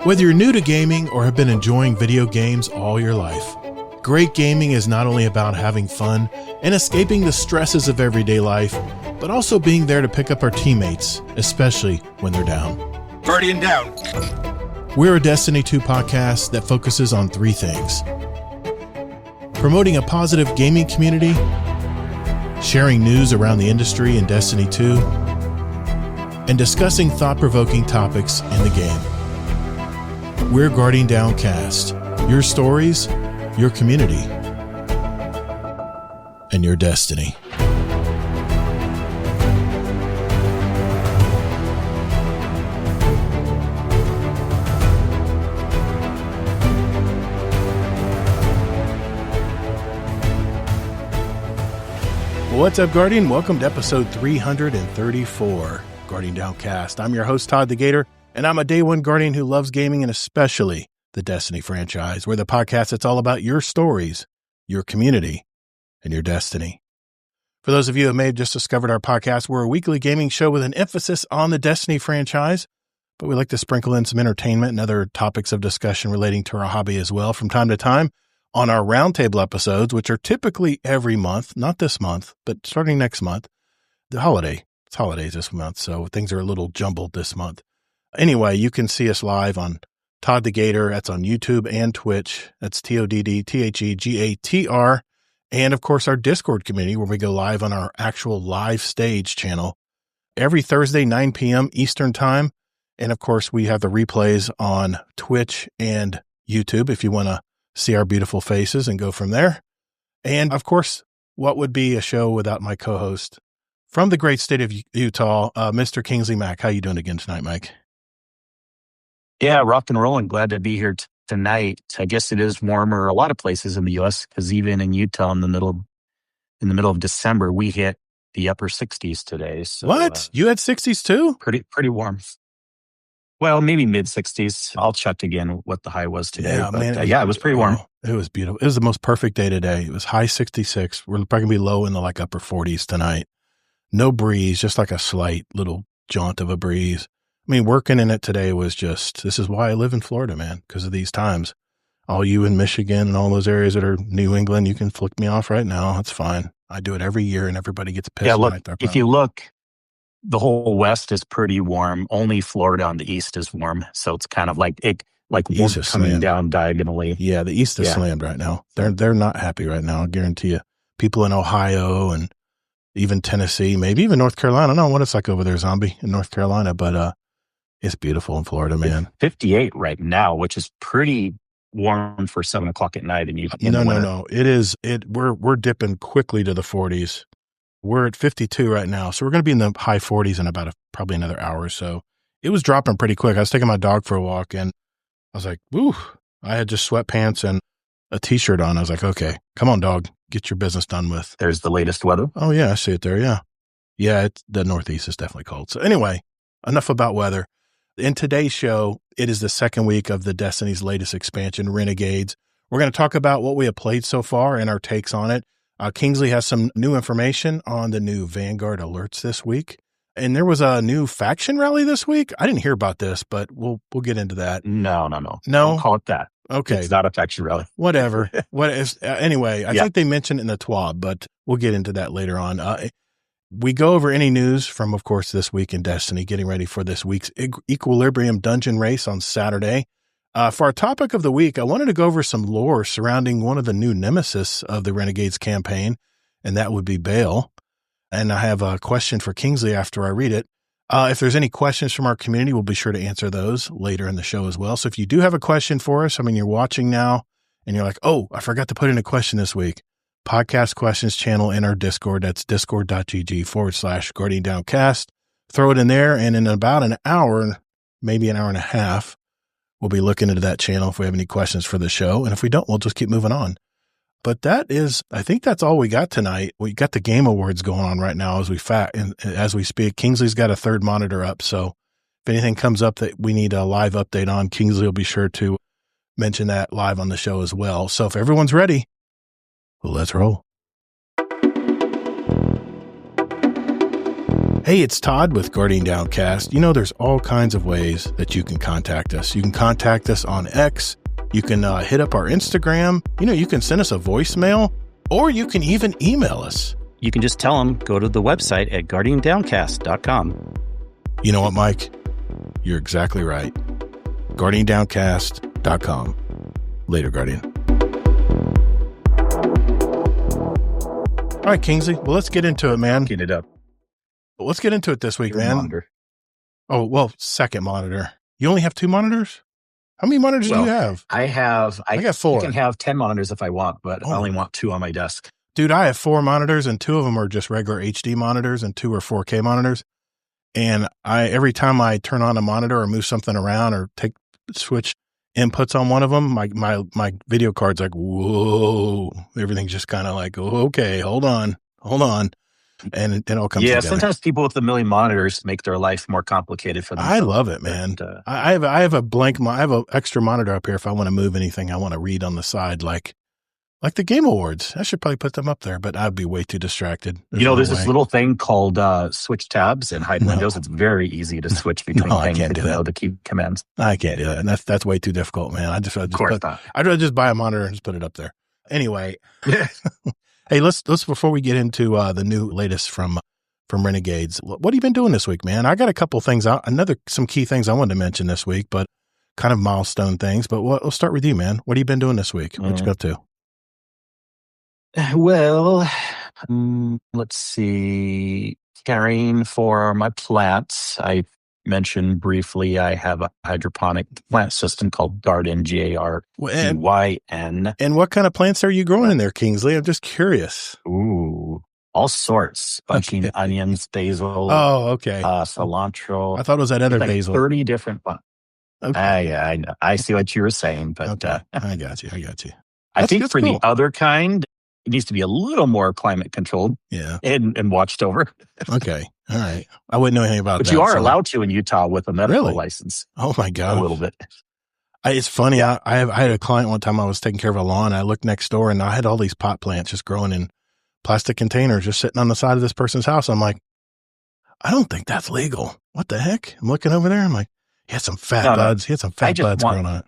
Whether you're new to gaming or have been enjoying video games all your life, great gaming is not only about having fun and escaping the stresses of everyday life, but also being there to pick up our teammates, especially when they're down. Guardian down. We're a Destiny 2 podcast that focuses on three things: promoting a positive gaming community, sharing news around the industry in Destiny 2, and discussing thought-provoking topics in the game. We're Guardian Downcast, your stories, your community, and your destiny. What's up, Guardian? Welcome to episode 334, Guardian Downcast. I'm your host, Todd the Gator, and I'm a day one Guardian who loves gaming and especially the Destiny franchise. We're the podcast that's all about your stories, your community, and your destiny. For those of you who may have just discovered our podcast, we're a weekly gaming show with an emphasis on the Destiny franchise, but we like to sprinkle in some entertainment and other topics of discussion relating to our hobby as well from time to time on our roundtable episodes, which are typically every month, not this month, but starting next month. It's holidays this month, so things are a little jumbled this month. Anyway, you can see us live on Todd the Gator. That's on YouTube and Twitch. That's TODDTHEGATR. And of course, our Discord community where we go live on our actual live stage channel every Thursday, 9 p.m. Eastern time. And of course, we have the replays on Twitch and YouTube if you want to see our beautiful faces and go from there. And of course, what would be a show without my co-host from the great state of Utah, Mr. Kingsley Mack. How you doing again tonight, Mike? Yeah, rock and rolling. Glad to be here tonight. I guess it is warmer a lot of places in the U.S. because even in Utah, in the middle of December, we hit the upper 60s today. So, what? You had 60s too? Pretty warm. Well, maybe mid 60s. I'll check again what the high was today. Yeah, but, man. It was pretty warm. It was beautiful. It was the most perfect day today. It was high 66. We're probably gonna be low in the upper 40s tonight. No breeze, just like a slight little jaunt of a breeze. I mean, working in it today was this is why I live in Florida, man, because of these times. All you in Michigan and all those areas that are New England, you can flick me off right now. That's fine. I do it every year and everybody gets pissed. Yeah, look, if you look, the whole West is pretty warm. Only Florida on the East is warm. So it's kind of like warm coming down diagonally. Yeah, the East is slammed right now. They're not happy right now, I guarantee you. People in Ohio and even Tennessee, maybe even North Carolina. I don't know what it's like over there, zombie, in North Carolina, but it's beautiful in Florida, man. It's 58 right now, which is pretty warm for 7 o'clock at night. No. It is. We're dipping quickly to the 40s. We're at 52 right now, so we're going to be in the high 40s in about probably another hour or so. It was dropping pretty quick. I was taking my dog for a walk, and I was like, "Woo!" I had just sweatpants and a T-shirt on. I was like, "Okay, come on, dog, get your business done with." There's the latest weather. Oh yeah, I see it there. Yeah. The Northeast is definitely cold. So anyway, enough about weather. In today's show, it is the second week of the Destiny's latest expansion, Renegades. We're going to talk about what we have played so far and our takes on it. Kingsley has some new information on the new Vanguard alerts this week. And there was a new faction rally this week. I didn't hear about this, but we'll get into that. No. Don't call it that. Okay. It's not a faction rally. Whatever. Anyway, I think they mentioned it in the TWAB, but we'll get into that later on. We go over any news from, of course, this week in Destiny, getting ready for this week's Equilibrium dungeon race on Saturday. For our topic of the week, I wanted to go over some lore surrounding one of the new nemesis of the Renegades campaign, and that would be Baal. And I have a question for Kingsley after I read it. If there's any questions from our community, we'll be sure to answer those later in the show as well. So if you do have a question for us, you're watching now and you're like, oh, I forgot to put in a question this week. Podcast questions channel in our Discord. That's discord.gg/Guardian Downcast. Throw it in there, and in about an hour, maybe an hour and a half, we'll be looking into that channel if we have any questions for the show. And if we don't, we'll just keep moving on. But I think that's all we got tonight. We got the Game Awards going on right now as we speak. Kingsley's got a third monitor up. So if anything comes up that we need a live update on, Kingsley will be sure to mention that live on the show as well. So if everyone's ready, well, let's roll. Hey, it's Todd with Guardian Downcast. You know, there's all kinds of ways that you can contact us. You can contact us on X. You can hit up our Instagram. You know, you can send us a voicemail, or you can even email us. You can just tell them, go to the website at guardiandowncast.com. You know what, Mike? You're exactly right. guardiandowncast.com. Later, Guardian. All right, Kingsley. Well, let's get into it, man. Get it up. Let's get into it this week, man. Monitor. Oh, well, second monitor. You only have 2 monitors? How many monitors do you have? I got 4. I can have 10 monitors if I want, but I only want 2 on my desk. Dude, I have 4 monitors, and 2 of them are just regular HD monitors, and 2 are 4K monitors. And every time I turn on a monitor or move something around or switch inputs on one of them, my video card's like, whoa. Everything's just kind of like, oh, okay, hold on. And it all comes together. Yeah, sometimes people with a million monitors make their life more complicated for them. I love it, man. But, I have I have an extra monitor up here if I want to move anything I want to read on the side, like the Game Awards. I should probably put them up there, but I'd be way too distracted. There's this little thing called switch tabs and hide windows. It's very easy to switch between I can't do that. The key commands. I can't do that. And that's way too difficult, man. I'd rather just buy a monitor and just put it up there. Anyway. Hey, let's before we get into the new latest from Renegades, what have you been doing this week, man? I got a couple things some key things I wanted to mention this week, but kind of milestone things. But we'll start with you, man. What have you been doing this week? What you up to? Well, let's see. Caring for my plants. I mentioned briefly I have a hydroponic plant system called Garden, Gardyn. And what kind of plants are you growing in there, Kingsley? I'm just curious. Ooh, all sorts. Bungie, onions, basil. Oh, okay. Cilantro. I thought it was that other basil. 30 different plants. Okay. Yeah, I know. I see what you were saying, but okay. I got you. I think for the other kind, it needs to be a little more climate controlled. Yeah. And watched over. Okay. All right. I wouldn't know anything about that. But you are allowed to in Utah with a medical license. Oh my God. A little bit. It's funny. Yeah. I had a client one time, I was taking care of a lawn. I looked next door and I had all these pot plants just growing in plastic containers, just sitting on the side of this person's house. I'm like, I don't think that's legal. What the heck? I'm looking over there. I'm like, he had some fat buds. He had some fat buds growing on it.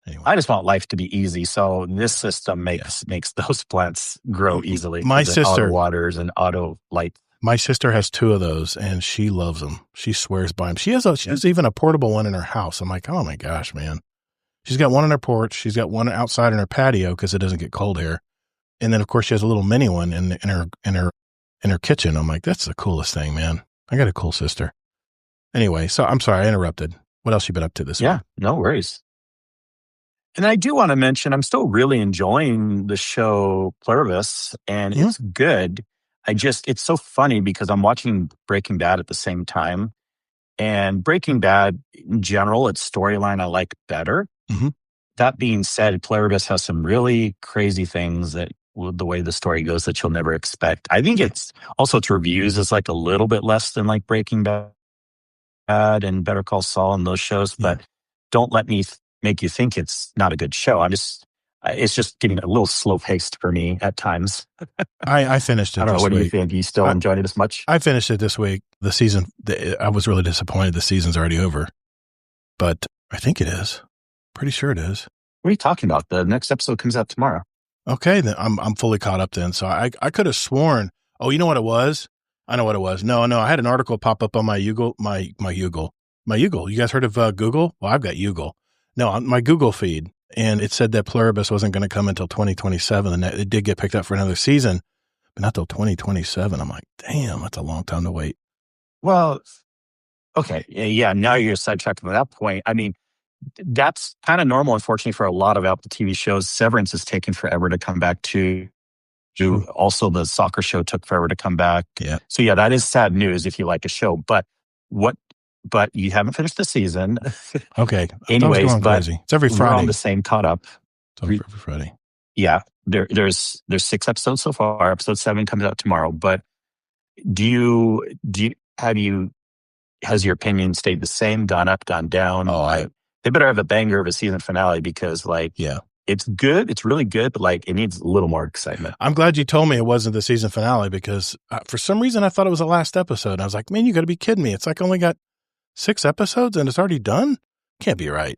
Anyway. I just want life to be easy. So this system makes those plants grow easily. My sister auto waters and auto lights. My sister has 2 of those and she loves them. She swears by them. She has even a portable one in her house. I'm like, oh my gosh, man. She's got one on her porch. She's got one outside in her patio because it doesn't get cold here. And then of course she has a little mini one in her kitchen. I'm like, that's the coolest thing, man. I got a cool sister. Anyway, so I'm sorry I interrupted. What else you been up to this week? Yeah, no worries. And I do want to mention, I'm still really enjoying the show Pluribus, and it's good. It's so funny because I'm watching Breaking Bad at the same time. And Breaking Bad, in general, its storyline I like better. Mm-hmm. That being said, Pluribus has some really crazy things that, the way the story goes, that you'll never expect. I think it's reviews is like a little bit less than like Breaking Bad and Better Call Saul and those shows, but don't let me make you think it's not a good show. It's just getting a little slow paced for me at times. I finished it. I don't know. What week. Do you think? You still enjoyed it as much? I finished it this week. The season, I was really disappointed. The season's already over, but I think it is. Pretty sure it is. What are you talking about? The next episode comes out tomorrow. Okay, then I'm fully caught up then. So I could have sworn. Oh, you know what it was? I know what it was. No, I had an article pop up on my Google. You guys heard of Google? Well, I've got Google. No, on my Google feed. And it said that Pluribus wasn't going to come until 2027. And it did get picked up for another season, but not till 2027. I'm like, damn, that's a long time to wait. Well, okay. Yeah. Now you're sidetracked at that point. I mean, that's kind of normal, unfortunately, for a lot of Apple TV shows. Severance is taking forever to come back to. Also, the soccer show took forever to come back. Yeah. So yeah, that is sad news if you like a show. But you haven't finished the season. Okay. Anyways, it's every Friday. We're on the same caught up. It's every Friday. Yeah. There's 6 episodes so far. Episode 7 comes out tomorrow. But has your opinion stayed the same, gone up, gone down? Oh, they better have a banger of a season finale because it's good. It's really good, but like it needs a little more excitement. I'm glad you told me it wasn't the season finale because for some reason I thought it was the last episode. I was like, man, you got to be kidding me. It's like only got 6 episodes and it's already done. Can't be right.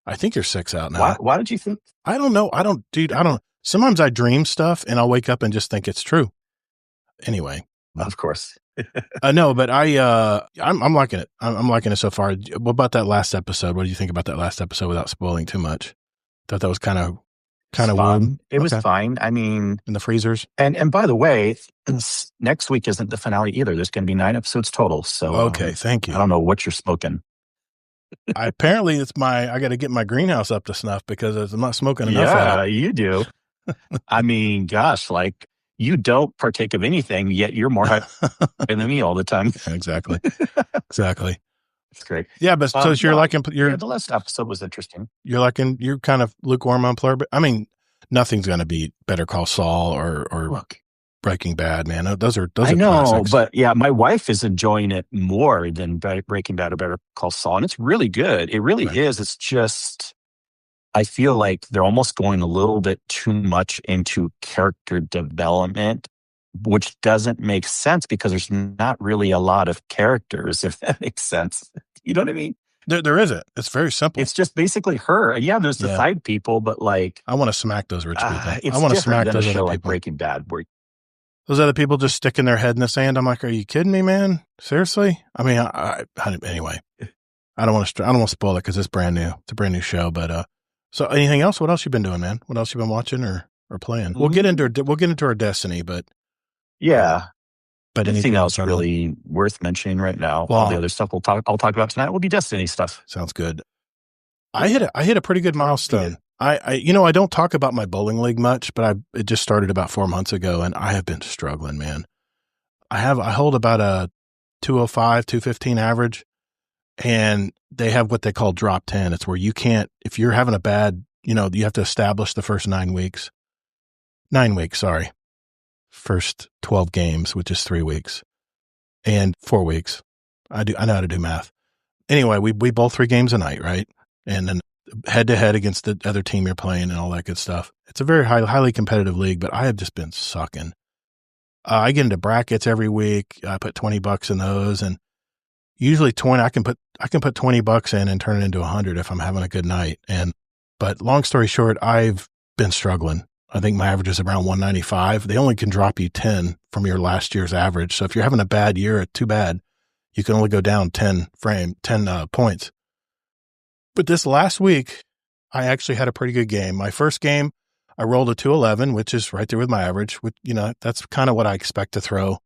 I think you're 6 out now. Why did you think? I don't know. Sometimes I dream stuff and I'll wake up and just think it's true. Anyway. Of course. No, but I'm liking it. I'm liking it so far. What about that last episode? What do you think about that last episode without spoiling too much? Thought that was kind of fun. It was fine. I mean, in the freezers. And by the way, next week isn't the finale either. There's going to be 9 episodes total. So okay, thank you. I don't know what you're smoking. Apparently, I got to get my greenhouse up to snuff because I'm not smoking enough. Yeah, you do. I mean, gosh, like you don't partake of anything, yet you're more high than me all the time. Yeah, exactly. Exactly. It's great. Yeah, but so you're liking the last episode was interesting. You're kind of lukewarm on Plur, but I mean, nothing's going to beat Better Call Saul or Breaking Bad, man. Those are I know, classics. But yeah, my wife is enjoying it more than Breaking Bad or Better Call Saul, and it's really good. It really is. It's just I feel like they're almost going a little bit too much into character development, which doesn't make sense because there's not really a lot of characters, if that makes sense. You know what I mean? There isn't. It's very simple. It's just basically her. Yeah, there's the side people, but like... I want to smack those rich people. I want to smack those other people. Like Breaking Bad. Those other people just sticking their head in the sand. I'm like, are you kidding me, man? Seriously? I mean, anyway, I don't want to spoil it because it's brand new. It's a brand new show, but... So anything else? What else you been doing, man? What else you been watching or playing? Mm-hmm. We'll get into our Destiny, but but anything else really worth mentioning right now? Well, all the other stuff I'll talk about tonight will be Destiny stuff. Sounds good. I hit a pretty good milestone. I don't talk about my bowling league much, but it just started about 4 months ago, and I have been struggling, man. I hold about a 205, 215 average. And they have what they call drop 10. It's where you can't, if you're having a bad, you have to establish the first 9 weeks. 9 weeks, sorry. First 12 games, which is 3 weeks. And 4 weeks. I know how to do math. Anyway, we bowl 3 games a night, right? And then head to head against the other team you're playing and all that good stuff. It's a very highly competitive league, but I have just been sucking. I get into brackets every week. I put $20 in those, and usually 20, I can put $20 in and turn it into 100 if I'm having a good night. But long story short, I've been struggling. I think my average is around 195. They only can drop you 10 from your last year's average. So if you're having a bad year, too bad. You can only go down 10 points. But this last week, I actually had a pretty good game. My first game, I rolled a 211, which is right there with my average. Which, that's kind of what I expect to throw.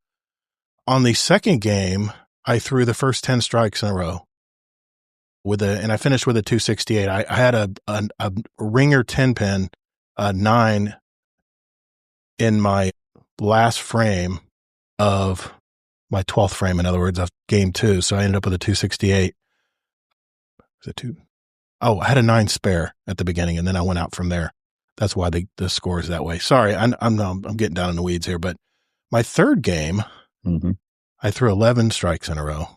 On the second game, I threw the first 10 strikes in a row and I finished with a 268. I had a ringer 10 pin, 9 in my last frame of my 12th frame. In other words, of game 2. So I ended up with a 268. Was it 2? Oh, I had a 9 spare at the beginning, and then I went out from there. That's why the score is that way. Sorry, I'm getting down in the weeds here, but my third game, I threw 11 strikes in a row,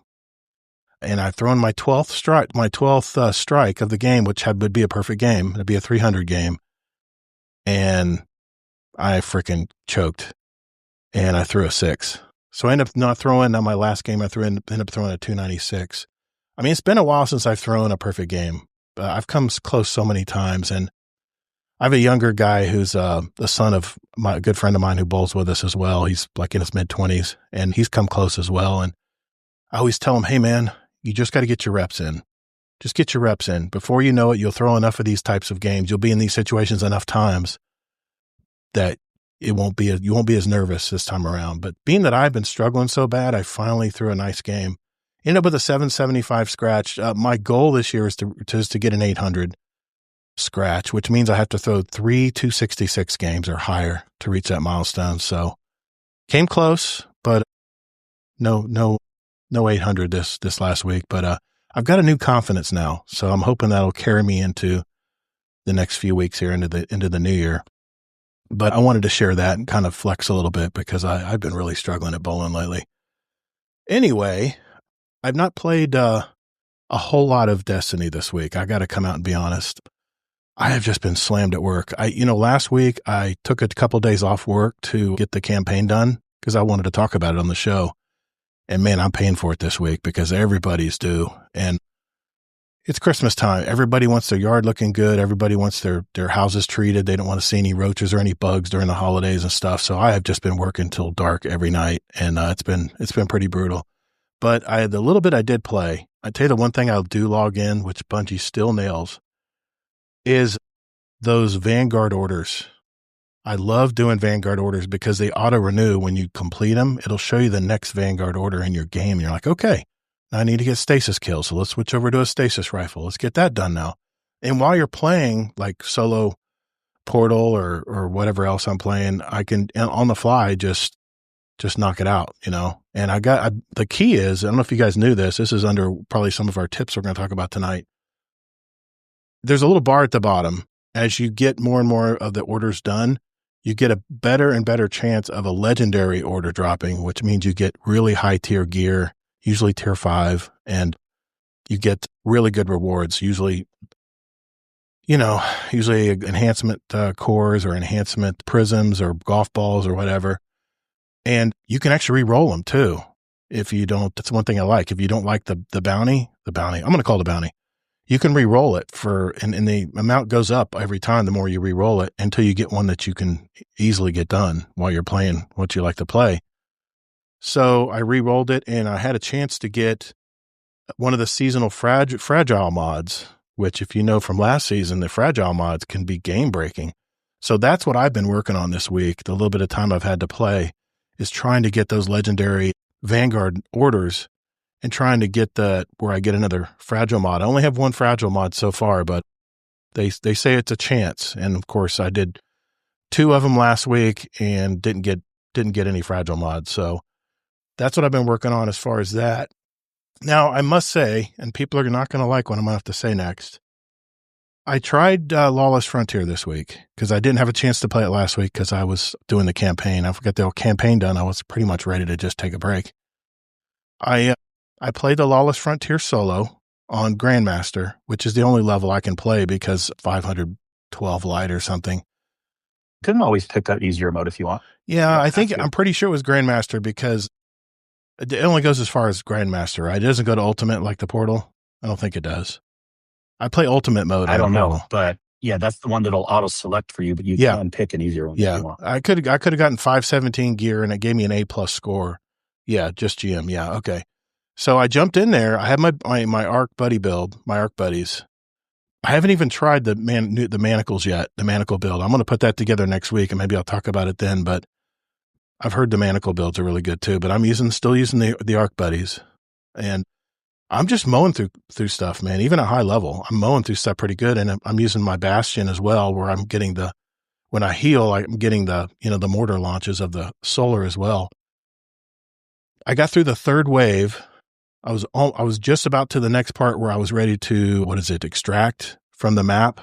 and I've thrown my 12th strike of the game, which would be a perfect game. It'd be a 300 game, and I freaking choked, and I threw a 6. So I ended up not throwing on my last game. I ended up throwing a 296. I mean, it's been a while since I've thrown a perfect game. I've come close so many times, and I have a younger guy who's the son of a good friend of mine who bowls with us as well. He's like in his mid-20s, and he's come close as well. And I always tell him, hey, man, you just got to get your reps in. Just get your reps in. Before you know it, you'll throw enough of these types of games. You'll be in these situations enough times that you won't be as nervous this time around. But being that I've been struggling so bad, I finally threw a nice game. Ended up with a 775 scratch. My goal this year is to get an 800 scratch, which means I have to throw 3 266 games or higher to reach that milestone. So came close, but no 800 this last week. But I've got a new confidence now, so I'm hoping that'll carry me into the next few weeks here into the new year. But I wanted to share that and kind of flex a little bit because I've been really struggling at bowling lately. Anyway, I've not played a whole lot of Destiny this week. I got to come out and be honest. I have just been slammed at work. Last week I took a couple days off work to get the campaign done because I wanted to talk about it on the show. And man, I'm paying for it this week because everybody's due. And it's Christmas time. Everybody wants their yard looking good. Everybody wants their houses treated. They don't want to see any roaches or any bugs during the holidays and stuff. So I have just been working till dark every night, and it's been pretty brutal. But the little bit I did play, I tell you the one thing I'll do log in, which Bungie still nails, is those Vanguard orders. I love doing Vanguard orders because they auto renew when you complete them. It'll show you the next Vanguard order in your game. And you're like, okay, I need to get stasis kills. So let's switch over to a stasis rifle. Let's get that done now. And while you're playing like solo Portal or whatever else I'm playing, I can on the fly just knock it out, And the key is, I don't know if you guys knew this. This is under probably some of our tips we're going to talk about tonight. There's a little bar at the bottom. As you get more and more of the orders done, you get a better and better chance of a legendary order dropping, which means you get really high tier gear, usually tier 5, and you get really good rewards, usually enhancement cores or enhancement prisms or golf balls or whatever. And you can actually re-roll them too. If you don't, that's one thing I like. If you don't like the bounty, I'm going to call it a bounty. You can re-roll it and the amount goes up every time the more you re-roll it until you get one that you can easily get done while you're playing what you like to play. So I re-rolled it and I had a chance to get one of the seasonal fragile mods, which if you know from last season, the fragile mods can be game breaking. So that's what I've been working on this week. The little bit of time I've had to play is trying to get those legendary Vanguard orders and trying to get where I get another fragile mod. I only have one fragile mod so far, but they say it's a chance. And of course I did 2 of them last week and didn't get any fragile mods. So that's what I've been working on as far as that. Now I must say, and people are not going to like what I'm going to have to say next. I tried Lawless Frontier this week because I didn't have a chance to play it last week because I was doing the campaign. I forgot the campaign done. I was pretty much ready to just take a break. I played the Lawless Frontier solo on Grandmaster, which is the only level I can play because 512 light or something. Couldn't always pick that easier mode if you want. Yeah, I'm pretty sure it was Grandmaster because it only goes as far as Grandmaster, right? It doesn't go to Ultimate like the Portal. I don't think it does. I play Ultimate mode. I don't know, but yeah, that's the one that'll auto select for you, but you can pick an easier one if you want. I could have gotten 517 gear and it gave me an A+ score. Yeah, just GM. Yeah, okay. So I jumped in there. I had my Arc Buddy build, my Arc Buddies. I haven't even tried the manacles yet, the manacle build. I'm going to put that together next week and maybe I'll talk about it then, but I've heard the manacle builds are really good too, but I'm still using the Arc Buddies, and I'm just mowing through stuff, man. Even at high level, I'm mowing through stuff pretty good, and I'm using my Bastion as well, where I'm getting when I heal, I'm getting the mortar launches of the solar as well. I got through the 3rd wave. I was just about to the next part where I was ready to, extract from the map.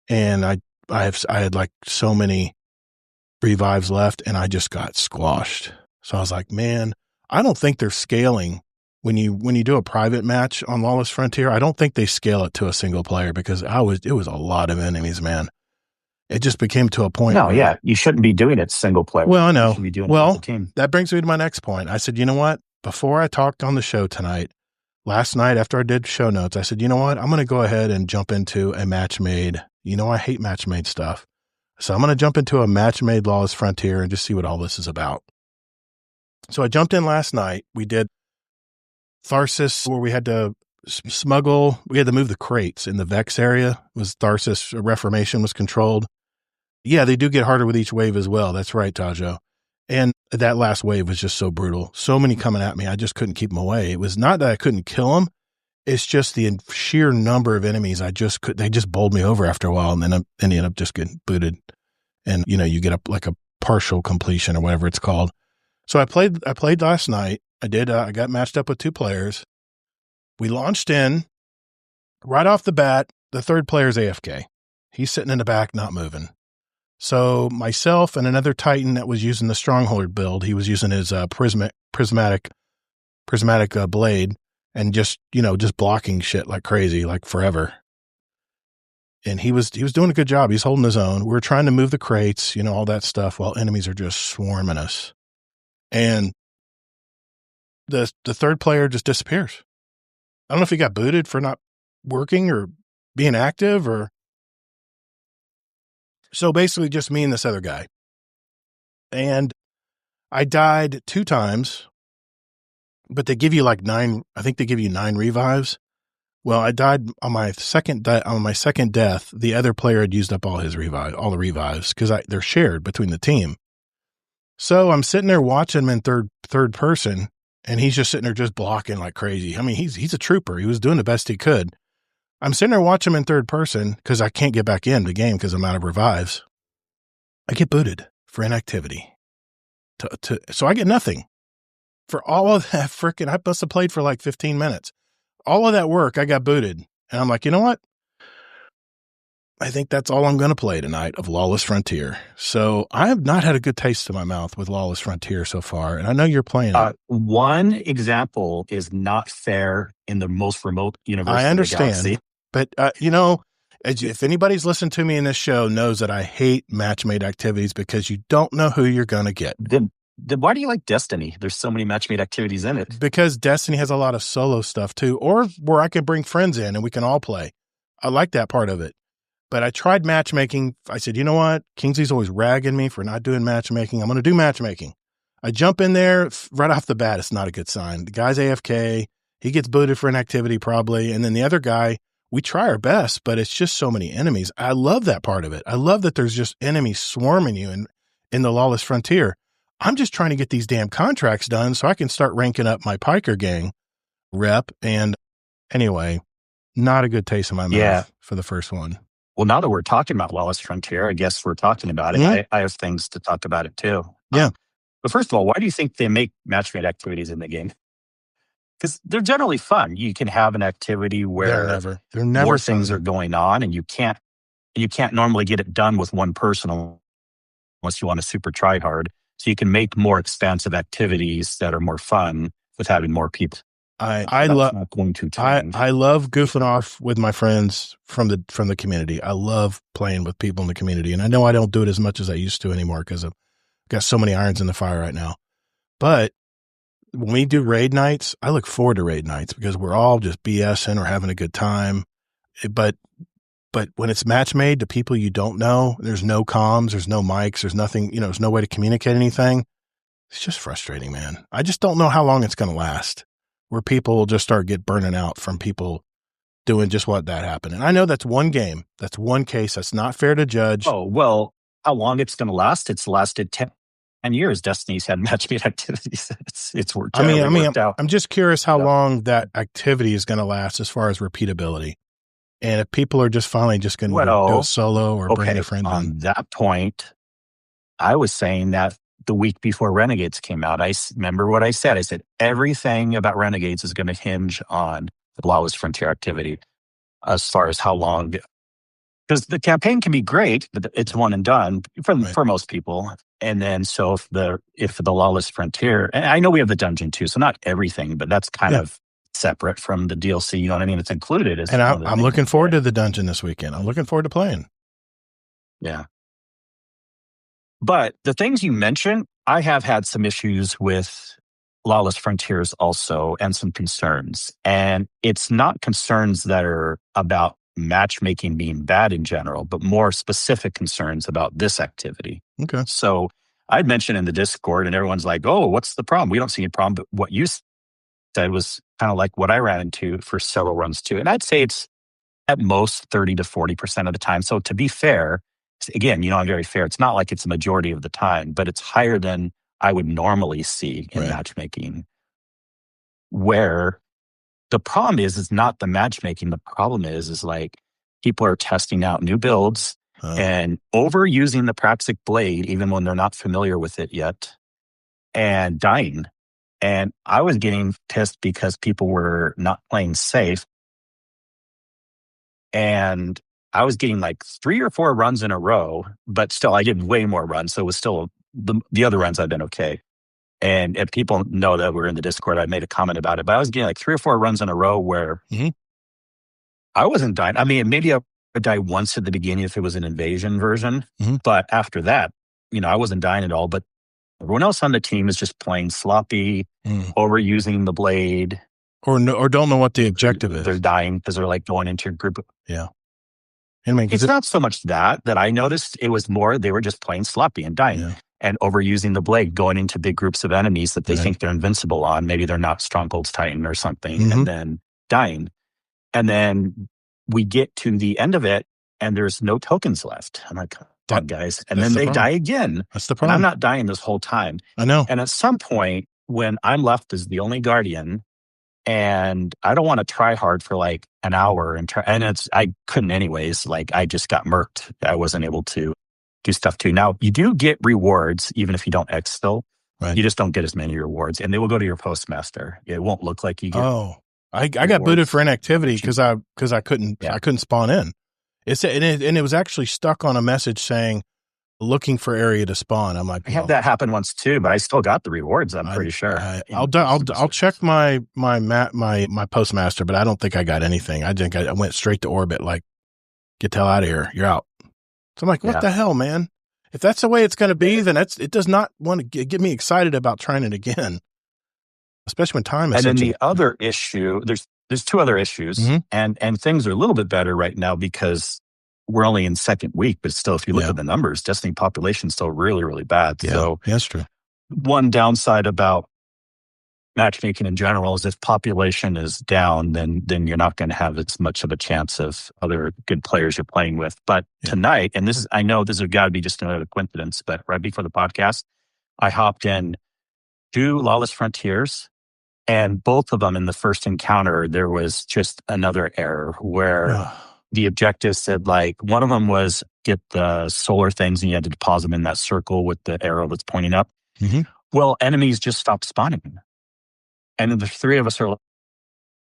And I had like so many revives left and I just got squashed. So I was like, man, I don't think they're scaling when you do a private match on Lawless Frontier. I don't think they scale it to a single player because it was a lot of enemies, man. It just became to a point. No, yeah. You shouldn't be doing it single player. Well, I know. You should be doing it with the team. That brings me to my next point. I said, you know what? Before I talked on the show tonight, last night after I did show notes, I said, you know what? I'm going to go ahead and jump into a match made. I hate match made stuff. So I'm going to jump into a match made Lawless Frontier and just see what all this is about. So I jumped in last night. We did Tharsis, where we had to we had to move the crates in the Vex area. It was Tharsis Reformation was controlled. Yeah, they do get harder with each wave as well. That's right, Tajo. And that last wave was just so brutal. So many coming at me. I just couldn't keep them away. It was not that I couldn't kill them. It's just the sheer number of enemies. They just bowled me over after a while. And then you end up just getting booted. And, you get up like a partial completion or whatever it's called. So I played last night. I got matched up with 2 players. We launched in right off the bat. The 3rd player's AFK. He's sitting in the back, not moving. So myself and another Titan that was using the Stronghold build, he was using his prismatic blade and just blocking shit like crazy, like forever. And he was doing a good job. He's holding his own. We were trying to move the crates, all that stuff, while enemies are just swarming us. And the third player just disappears. I don't know if he got booted for not working or being active, or so basically just me and this other guy. And I died 2 times, but they give you like 9. I think they give you 9 revives. Well, I died on my second death. The other player had used up all the revives, because they're shared between the team. So I'm sitting there watching him in third person, and he's just sitting there just blocking like crazy. I mean, he's a trooper. He was doing the best he could. I'm sitting there watching him in third person because I can't get back in the game because I'm out of revives. I get booted for inactivity. So I get nothing for all of that freaking. I must have played for like 15 minutes. All of that work, I got booted. And I'm like, you know what? I think that's all I'm going to play tonight of Lawless Frontier. So I have not had a good taste in my mouth with Lawless Frontier so far. And I know you're playing it. One example is not fair in the most remote universe. I understand. But, if anybody's listened to me in this show knows that I hate match-made activities because you don't know who you're going to get. Then why do you like Destiny? There's so many match-made activities in it. Because Destiny has a lot of solo stuff too, or where I can bring friends in and we can all play. I like that part of it. But I tried matchmaking. I said, you know what? Kingsley's always ragging me for not doing matchmaking. I'm going to do matchmaking. I jump in there right off the bat. It's not a good sign. The guy's AFK. He gets booted for inactivity probably. And then the other guy, we try our best, but it's just so many enemies. I love that part of it. I love that there's just enemies swarming you in the Lawless Frontier. I'm just trying to get these damn contracts done so I can start ranking up my Piker gang rep. And anyway, not a good taste in my mouth for the first one. Well, now that we're talking about Lawless Frontier, I guess we're talking about it. Mm-hmm. I have things to talk about it too. Yeah. But first of all, why do you think they make match-made activities in the game? Because they're generally fun. You can have an activity where they're never more things are going on, and you can't normally get it done with one person unless you want to super try hard. So you can make more expansive activities that are more fun with having more people. I love goofing off with my friends from the community. I love playing with people in the community, and I know I don't do it as much as I used to anymore because I've got so many irons in the fire right now. But when we do raid nights, I look forward to raid nights because we're all just BSing or having a good time. But when it's match made to people you don't know, there's no comms, there's no mics, there's nothing, there's no way to communicate anything. It's just frustrating, man. I just don't know how long it's going to last, where people will just start burning out from people doing just what that happened. And I know that's one game. That's one case. That's not fair to judge. Oh, well, how long it's going to last? It's lasted 10 years. Destiny's had match-made activities. It's worked out. I'm just curious how long that activity is going to last as far as repeatability. And if people are just finally just going to do a solo or bring their friend on in. that point, I was saying that the week before Renegades came out, I remember what I said. I said, everything about Renegades is going to hinge on the Lawless Frontier activity as far as how long. Because the campaign can be great, but it's one and done for most people. And then so if the Lawless Frontier, and I know we have the dungeon too, so not everything, but that's kind of separate from the DLC. You know what I mean? It's included. And I'm looking forward to the dungeon this weekend. I'm looking forward to playing. Yeah. But the things you mentioned, I have had some issues with Lawless Frontiers also, and some concerns. And it's not concerns that are about matchmaking being bad in general, but more specific concerns about this activity. Okay. So I'd mentioned in the Discord, and everyone's like, oh, what's the problem? We don't see any problem. But what you said was kind of like what I ran into for several runs too. And I'd say it's at most 30 to 40% of the time. So to be fair, again, I'm very fair. It's not like it's a majority of the time, but it's higher than I would normally see in matchmaking. Where the problem is not the matchmaking. The problem is like people are testing out new builds and overusing the Praxic Blade, even when they're not familiar with it yet, and dying. And I was getting pissed because people were not playing safe. And I was getting like 3 or 4 runs in a row, but still I did way more runs. So it was still the other runs I've been okay. And if people know that we're in the Discord, I made a comment about it, but I was getting like 3 or 4 runs in a row where I wasn't dying. I mean, maybe I die once at the beginning if it was an invasion version. Mm-hmm. But after that, I wasn't dying at all. But everyone else on the team is just playing sloppy, overusing the blade. Or don't know what the objective is. They're dying because they're like going into a group. Yeah. It's not so much that I noticed. It was more they were just playing sloppy and dying and overusing the blade, going into big groups of enemies that they think they're invincible on. Maybe they're not Stronghold's Titan or something, and then dying. And then we get to the end of it, and there's no tokens left. I'm like, come on, guys. And then they die again. That's the problem. And I'm not dying this whole time. I know. And at some point, when I'm left as the only Guardian, and I don't want to try hard for like an hour and I couldn't anyways. Like I just got murked. I wasn't able to do stuff too. Now you do get rewards even if you don't exfil. Right. You just don't get as many rewards, and they will go to your postmaster. It won't look like you get. Oh, I got booted for inactivity because I couldn't spawn in. It was actually stuck on a message saying looking for area to spawn. I'm like, I had that happen once too, but I still got the rewards. I'm pretty sure. I'll check my postmaster, but I don't think I got anything. I think I went straight to orbit. Like, get the hell out of here. You're out. So I'm like, what the hell, man? If that's the way it's going to be, then it does not want to get me excited about trying it again, especially when time is. And then the other issue, there's two other issues, and things are a little bit better right now because we're only in second week, but still, if you look at the numbers, Destiny population is still really, really bad. Yeah, so that's true. One downside about matchmaking in general is if population is down, then you're not going to have as much of a chance of other good players you're playing with. But tonight, and I know this has got to be just another coincidence, but right before the podcast, I hopped in 2 Lawless Frontiers, and both of them in the first encounter, there was just another error where the objective said, like, one of them was get the solar things and you had to deposit them in that circle with the arrow that's pointing up. Well, enemies just stopped spawning. And then the 3 of us are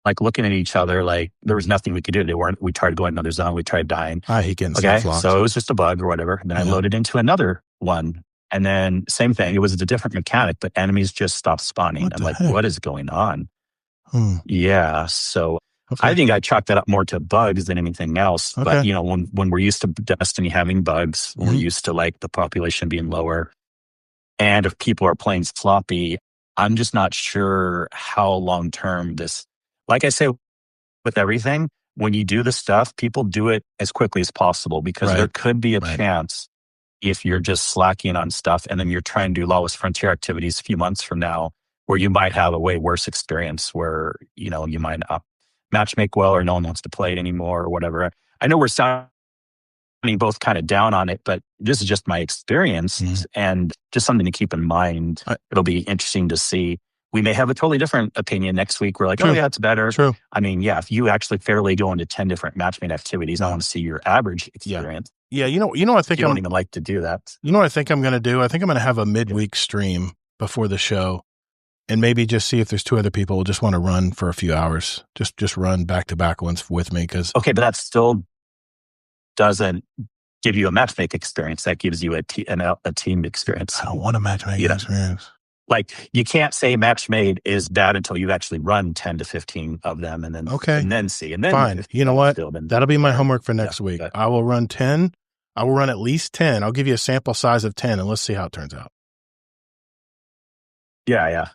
like looking at each other like there was nothing we could do. We tried to go in another zone. We tried dying. I hate getting so it was just a bug or whatever. And then I loaded into another one. And then same thing. It was a different mechanic, but enemies just stopped spawning. I'm like, what is going on? Yeah. So I think I chalked that up more to bugs than anything else. But, when we're used to Destiny having bugs, we're used to like the population being lower. And if people are playing sloppy, I'm just not sure how long-term this, like I say, with everything, when you do the stuff, people do it as quickly as possible because there could be a chance if you're just slacking on stuff and then you're trying to do Lawless Frontier activities a few months from now where you might have a way worse experience where, you might not matchmake well or no one wants to play it anymore or whatever. I know we're sounding both kind of down on it, but this is just my experience and just something to keep in mind. It'll be interesting to see. We may have a totally different opinion next week. We're like, oh yeah, it's better. True. I mean, if you actually fairly go into 10 different matchmate activities, I want to see your average experience. Yeah. You know, I think you don't even like to do that. You know what I think I'm going to do? I think I'm going to have a midweek stream before the show and maybe just see if there's 2 other people who just want to run for a few hours. Just run back-to-back ones with me. Okay, but that still doesn't give you a matchmake experience. That gives you a team experience. I don't want a matchmake experience. Like, you can't say matchmade is bad until you actually run 10 to 15 of them and then see. And then fine. You know what? That'll be my homework for next week. I will run 10. I will run at least 10. I'll give you a sample size of 10 and let's see how it turns out. Yeah.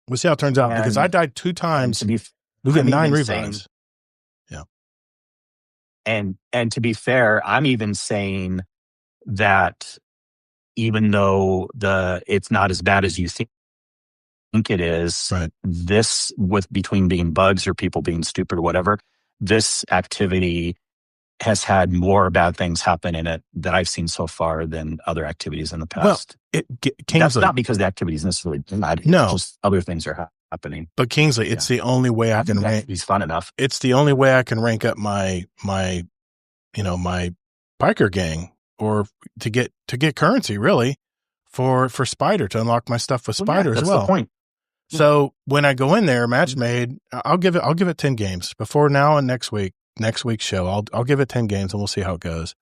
We'll see how it turns out because I died 2 times. We get 9 revives. Yeah. And to be fair, I'm even saying that even though it's not as bad as you think it is, this between being bugs or people being stupid or whatever, this activity has had more bad things happen in it that I've seen so far than other activities in the past. Well, that's not because the activity is necessarily bad. No. It's just other things are happening. But Kingsley, it's the only way I can rank. It's fun enough. It's the only way I can rank up my biker gang or to get currency really for Spider to unlock my stuff with Spider as well. That's the point. So when I go in there, match made, I'll give it 10 games before now and next week's show. I'll give it 10 games and we'll see how it goes.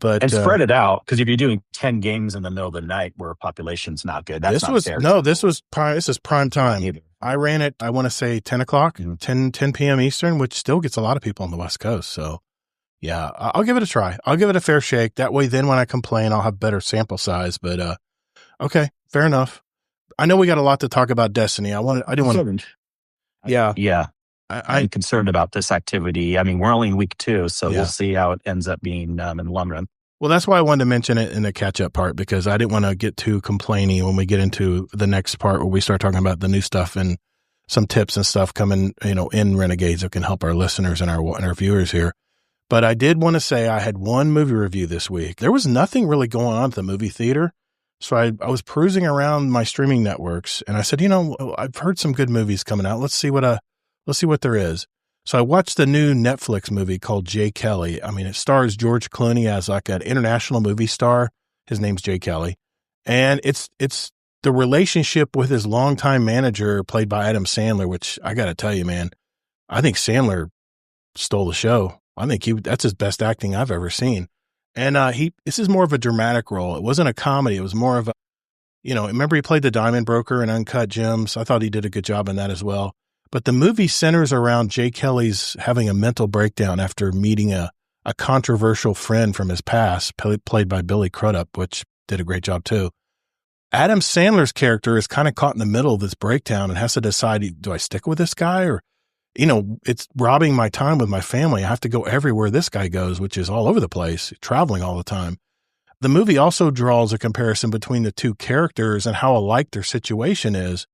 And spread it out because if you're doing 10 games in the middle of the night where population's not good, that's not fair. No, this is prime time. I ran it. I want to say 10 o'clock, 10 p.m. Eastern, which still gets a lot of people on the West Coast. So, Yeah, I'll give it a try. I'll give it a fair shake. That way, then when I complain, I'll have better sample size. But okay, fair enough. I know we got a lot to talk about Destiny. I didn't want to. Yeah. Yeah. I'm concerned about this activity. I mean, we're only in week 2, so Yeah. we'll see how it ends up being in the long run. Well, that's why I wanted to mention it in the catch-up part, because I didn't want to get too complainy when we get into the next part where we start talking about the new stuff and some tips and stuff coming, in Renegades that can help our listeners and our viewers here. But I did want to say I had one movie review this week. There was nothing really going on at the movie theater. So I was perusing around my streaming networks and I said, I've heard some good movies coming out. Let's see what there is. So I watched the new Netflix movie called Jay Kelly. I mean, it stars George Clooney as like an international movie star. His name's Jay Kelly. And it's the relationship with his longtime manager played by Adam Sandler, which I got to tell you, man, I think Sandler stole the show. I think that's his best acting I've ever seen. And this is more of a dramatic role. It wasn't a comedy. It was more of a, remember he played the diamond broker in Uncut Gems. I thought he did a good job in that as well. But the movie centers around Jay Kelly's having a mental breakdown after meeting a controversial friend from his past, played by Billy Crudup, which did a great job too. Adam Sandler's character is kind of caught in the middle of this breakdown and has to decide, do I stick with this guy or, it's robbing my time with my family. I have to go everywhere this guy goes, which is all over the place, traveling all the time. The movie also draws a comparison between the two characters and how alike their situation is,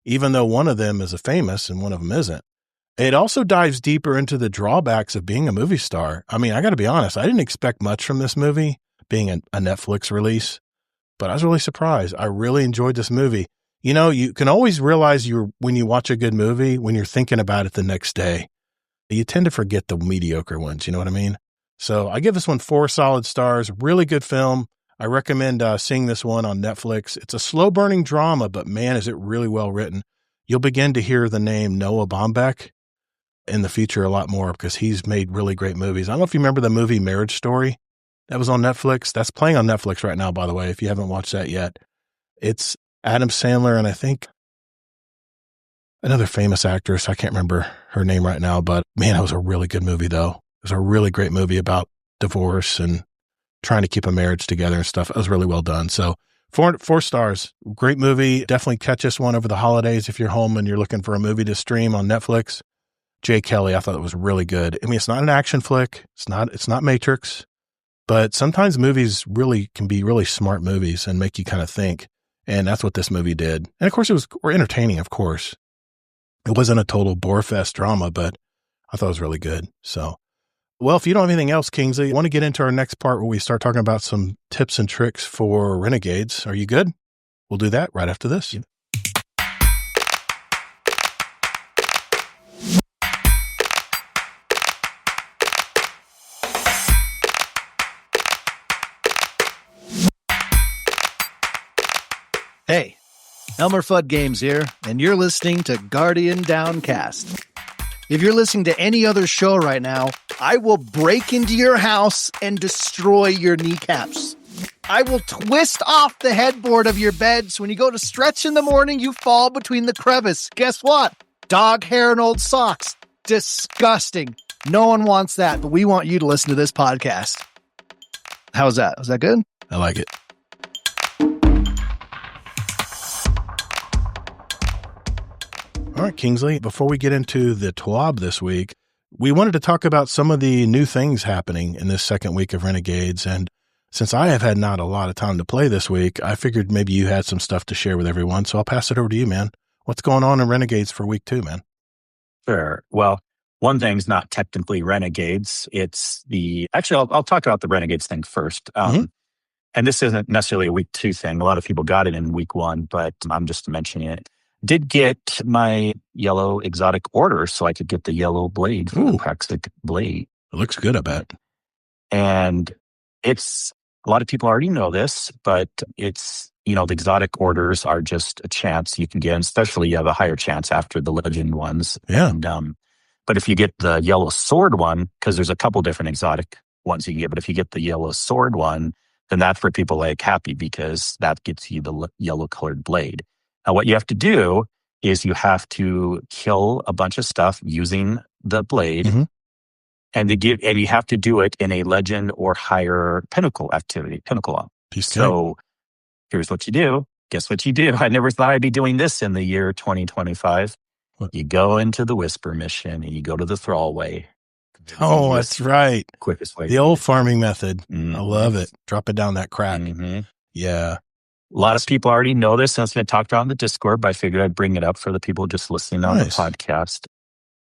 even though one of them is a famous and one of them isn't. It also dives deeper into the drawbacks of being a movie star. I mean, I got to be honest, I didn't expect much from this movie being a Netflix release, but I was really surprised. I really enjoyed this movie. You can always realize when you watch a good movie, when you're thinking about it the next day, you tend to forget the mediocre ones. You know what I mean? So I give this one 4 solid stars. Really good film. I recommend seeing this one on Netflix. It's a slow burning drama, but man, is it really well written. You'll begin to hear the name Noah Baumbach in the future a lot more because he's made really great movies. I don't know if you remember the movie Marriage Story that was on Netflix. That's playing on Netflix right now, by the way, if you haven't watched that yet. It's Adam Sandler and I think another famous actress. I can't remember her name right now, but man, it was a really good movie though. It was a really great movie about divorce and trying to keep a marriage together and stuff. It was really well done. So 4 stars, great movie. Definitely catch this one over the holidays if you're home and you're looking for a movie to stream on Netflix. Jay Kelly, I thought it was really good. I mean, it's not an action flick. It's not Matrix, but sometimes movies really can be really smart movies and make you kind of think. And that's what this movie did. And of course, it was entertaining, of course. It wasn't a total bore fest drama, but I thought it was really good. So, well, if you don't have anything else, Kingsley, I want to get into our next part where we start talking about some tips and tricks for Renegades. Are you good? We'll do that right after this. Hey, Elmer Fudd Games here, and you're listening to Guardian Downcast. If you're listening to any other show right now, I will break into your house and destroy your kneecaps. I will twist off the headboard of your bed so when you go to stretch in the morning, you fall between the crevice. Guess what? Dog hair and old socks. Disgusting. No one wants that, but we want you to listen to this podcast. How's that? Was that good? I like it. All right, Kingsley, before we get into the TWAB this week, we wanted to talk about some of the new things happening in this second week of Renegades. And since I have had not a lot of time to play this week, I figured maybe you had some stuff to share with everyone. So I'll pass it over to you, man. What's going on in Renegades for week 2, man? Sure. Well, one thing's not technically Renegades. It's I'll talk about the Renegades thing first. And this isn't necessarily a week 2 thing. A lot of people got it in week 1, but I'm just mentioning it. Did get my yellow exotic order so I could get the yellow blade for the Praxic blade. It looks good, I bet. And a lot of people already know this, but it's, the exotic orders are just a chance you can get, and especially you have a higher chance after the legend ones. Yeah. And, but if you get the yellow sword one, because there's a couple different exotic ones you can get, but if you get the yellow sword one, then that's for people like happy because that gets you the yellow colored blade. Now, what you have to do is you have to kill a bunch of stuff using the blade. And you have to do it in a legend or higher pinnacle activity, pinnacle up. So here's what you do. Guess what you do? I never thought I'd be doing this in the year 2025. What? You go into the Whisper mission and you go to the Thrallway. Oh, that's right. Quickest way. The old farming method. Mm-hmm. I love it. Drop it down that crack. Mm-hmm. Yeah. A lot of people already know this, and it's been talked about in the Discord, but I figured I'd bring it up for the people just listening on the podcast.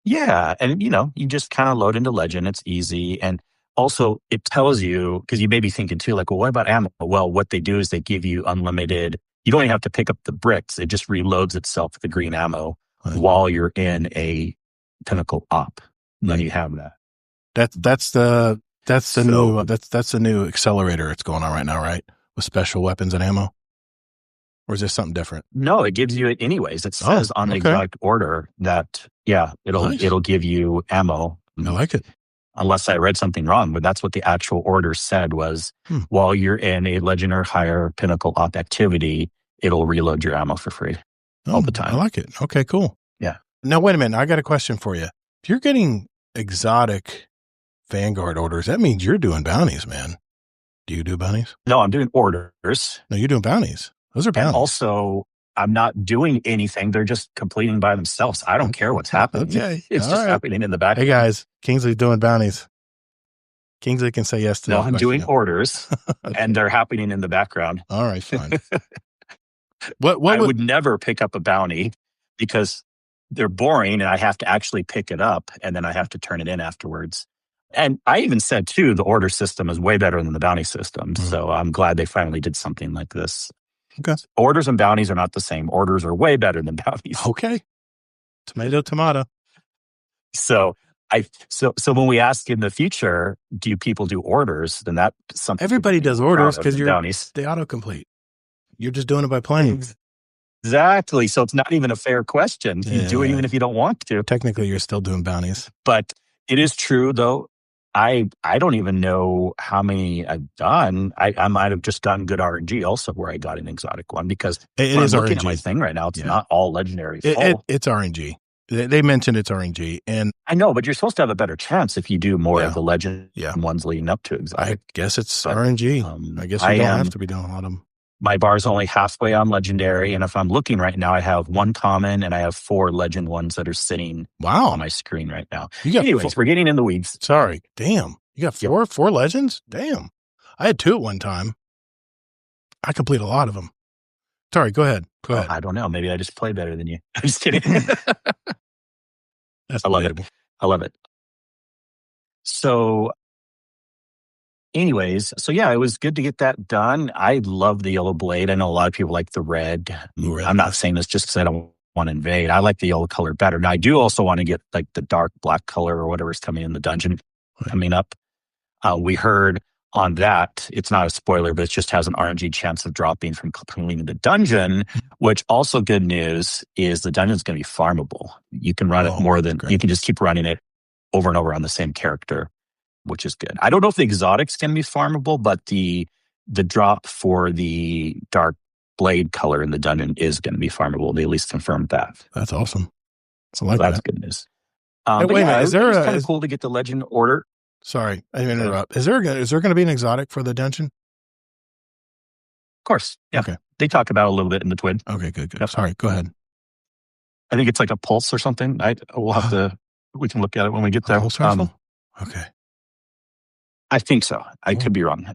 Yeah. And, you just kind of load into Legend. It's easy. And also, it tells you, because you may be thinking too, like, well, what about ammo? Well, what they do is they give you unlimited. You don't even have to pick up the bricks. It just reloads itself with the green ammo while you're in a pinnacle op. And then you have that. That's the new accelerator it's going on right now, right? With special weapons and ammo. Or is this something different? No, it gives you it anyways. It says on the exact order that it'll give you ammo. I like it. Unless I read something wrong, but that's what the actual order said was while you're in a legend or higher pinnacle op activity, it'll reload your ammo for free all the time. I like it. Okay, cool. Yeah. Now wait a minute. I got a question for you. If you're getting exotic Vanguard orders, that means you're doing bounties, man. Do you do bounties? No, I'm doing orders. No, you're doing bounties. Those are bounties. And also, I'm not doing anything. They're just completing by themselves. I don't care what's happening. Okay. It's just happening in the back. Hey, guys. Kingsley's doing bounties. Kingsley can say yes to that. No, I'm doing orders, and they're happening in the background. All right, fine. I would never pick up a bounty because they're boring, and I have to actually pick it up, and then I have to turn it in afterwards. And I even said, too, the order system is way better than the bounty system. Mm-hmm. So I'm glad they finally did something like this. Okay. Orders and bounties are not the same. Orders are way better than bounties. Okay. Tomato. So when we ask in the future, do people do orders? Then that's something. Everybody does orders because you're bounties. They autocomplete. You're just doing it by playing. Exactly. So it's not even a fair question. You do it even if you don't want to. Technically, you're still doing bounties. But it is true, though. I don't even know how many I've done. I might have just done good RNG also where I got an exotic one because it is looking RNG. At my thing right now. It's not all legendary. It's RNG. They mentioned it's RNG. And I know, but you're supposed to have a better chance if you do more of the legend ones leading up to exotic. I guess it's RNG. I guess you don't have to be doing a lot of them. My bar's only halfway on legendary. And if I'm looking right now, I have one common and I have 4 legend ones that are sitting on my screen right now. Anyways, we're getting in the weeds. Sorry. Damn. You got 4 legends? Damn. I had 2 at one time. I complete a lot of them. Sorry, go ahead. I don't know. Maybe I just play better than you. I'm just kidding. That's I love it. So anyways, it was good to get that done. I love the yellow blade. I know a lot of people like the red. I'm not saying this just because I don't want to invade. I like the yellow color better. Now, I do also want to get like the dark black color or whatever's coming in the dungeon coming up. We heard on that, it's not a spoiler, but it just has an RNG chance of dropping from completing the dungeon, which also good news is the dungeon's going to be farmable. You can run it more than, you can just keep running it over and over on the same character, which is good. I don't know if the exotics can be farmable, but the drop for the dark blade color in the dungeon is going to be farmable. They at least confirmed that. That's awesome. That's good news. Hey, wait a minute. Is there kind of cool to get the legend order? Sorry, I didn't interrupt. Is there going to be an exotic for the dungeon? Of course. Yeah. Okay. They talk about it a little bit in the twin. Okay, good. Yep. Sorry, go ahead. I think it's like a pulse or something. We'll have to, we can look at it when we get there. Pulse rifle? Okay. I think so. I could be wrong.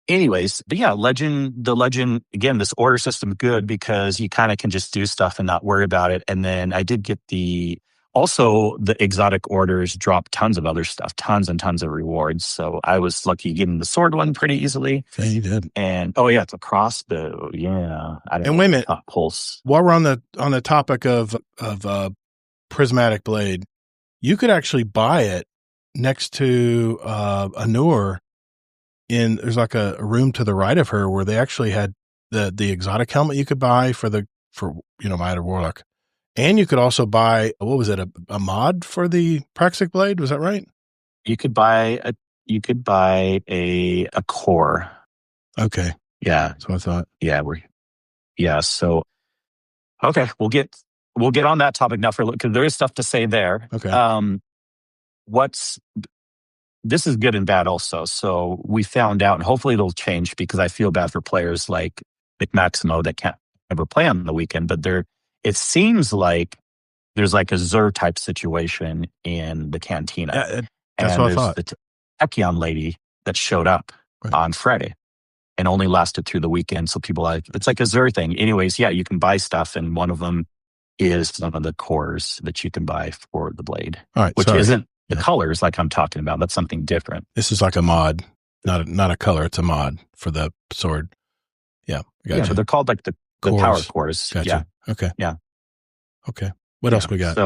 Anyways, but the legend, again, this order system good because you kind of can just do stuff and not worry about it. And then I did get the exotic orders drop tons of other stuff, tons and tons of rewards. So I was lucky getting the sword one pretty easily. Yeah, you did. And it's a crossbow. Yeah. Wait a minute. Pulse. While we're on the topic of prismatic blade, you could actually buy it next to Anur. There's like a room to the right of her where they actually had the exotic helmet you could buy for Mighty Warlock. And you could also buy, what was it, a mod for the Praxic blade? Was that right? You could buy a core. Okay. Yeah. That's what I thought. Yeah. So, okay, we'll get on that topic now because there is stuff to say there. Okay. this is good and bad also. So we found out, and hopefully it'll change because I feel bad for players like McMaximo that can't ever play on the weekend. But it seems like there's like a Zur type situation in the cantina. Yeah, that's and what I there's thought. the Techion lady that showed up on Friday and only lasted through the weekend. So people it's like a Zur thing. Anyways, yeah, you can buy stuff, and one of them is some of the cores that you can buy for the blade, which isn't the colors like I'm talking about. That's something different. This is like a mod, not a color. It's a mod for the sword. Yeah, gotcha. Yeah, but they're called like the power cores. Gotcha. Yeah. Okay. Yeah. Okay. What else we got?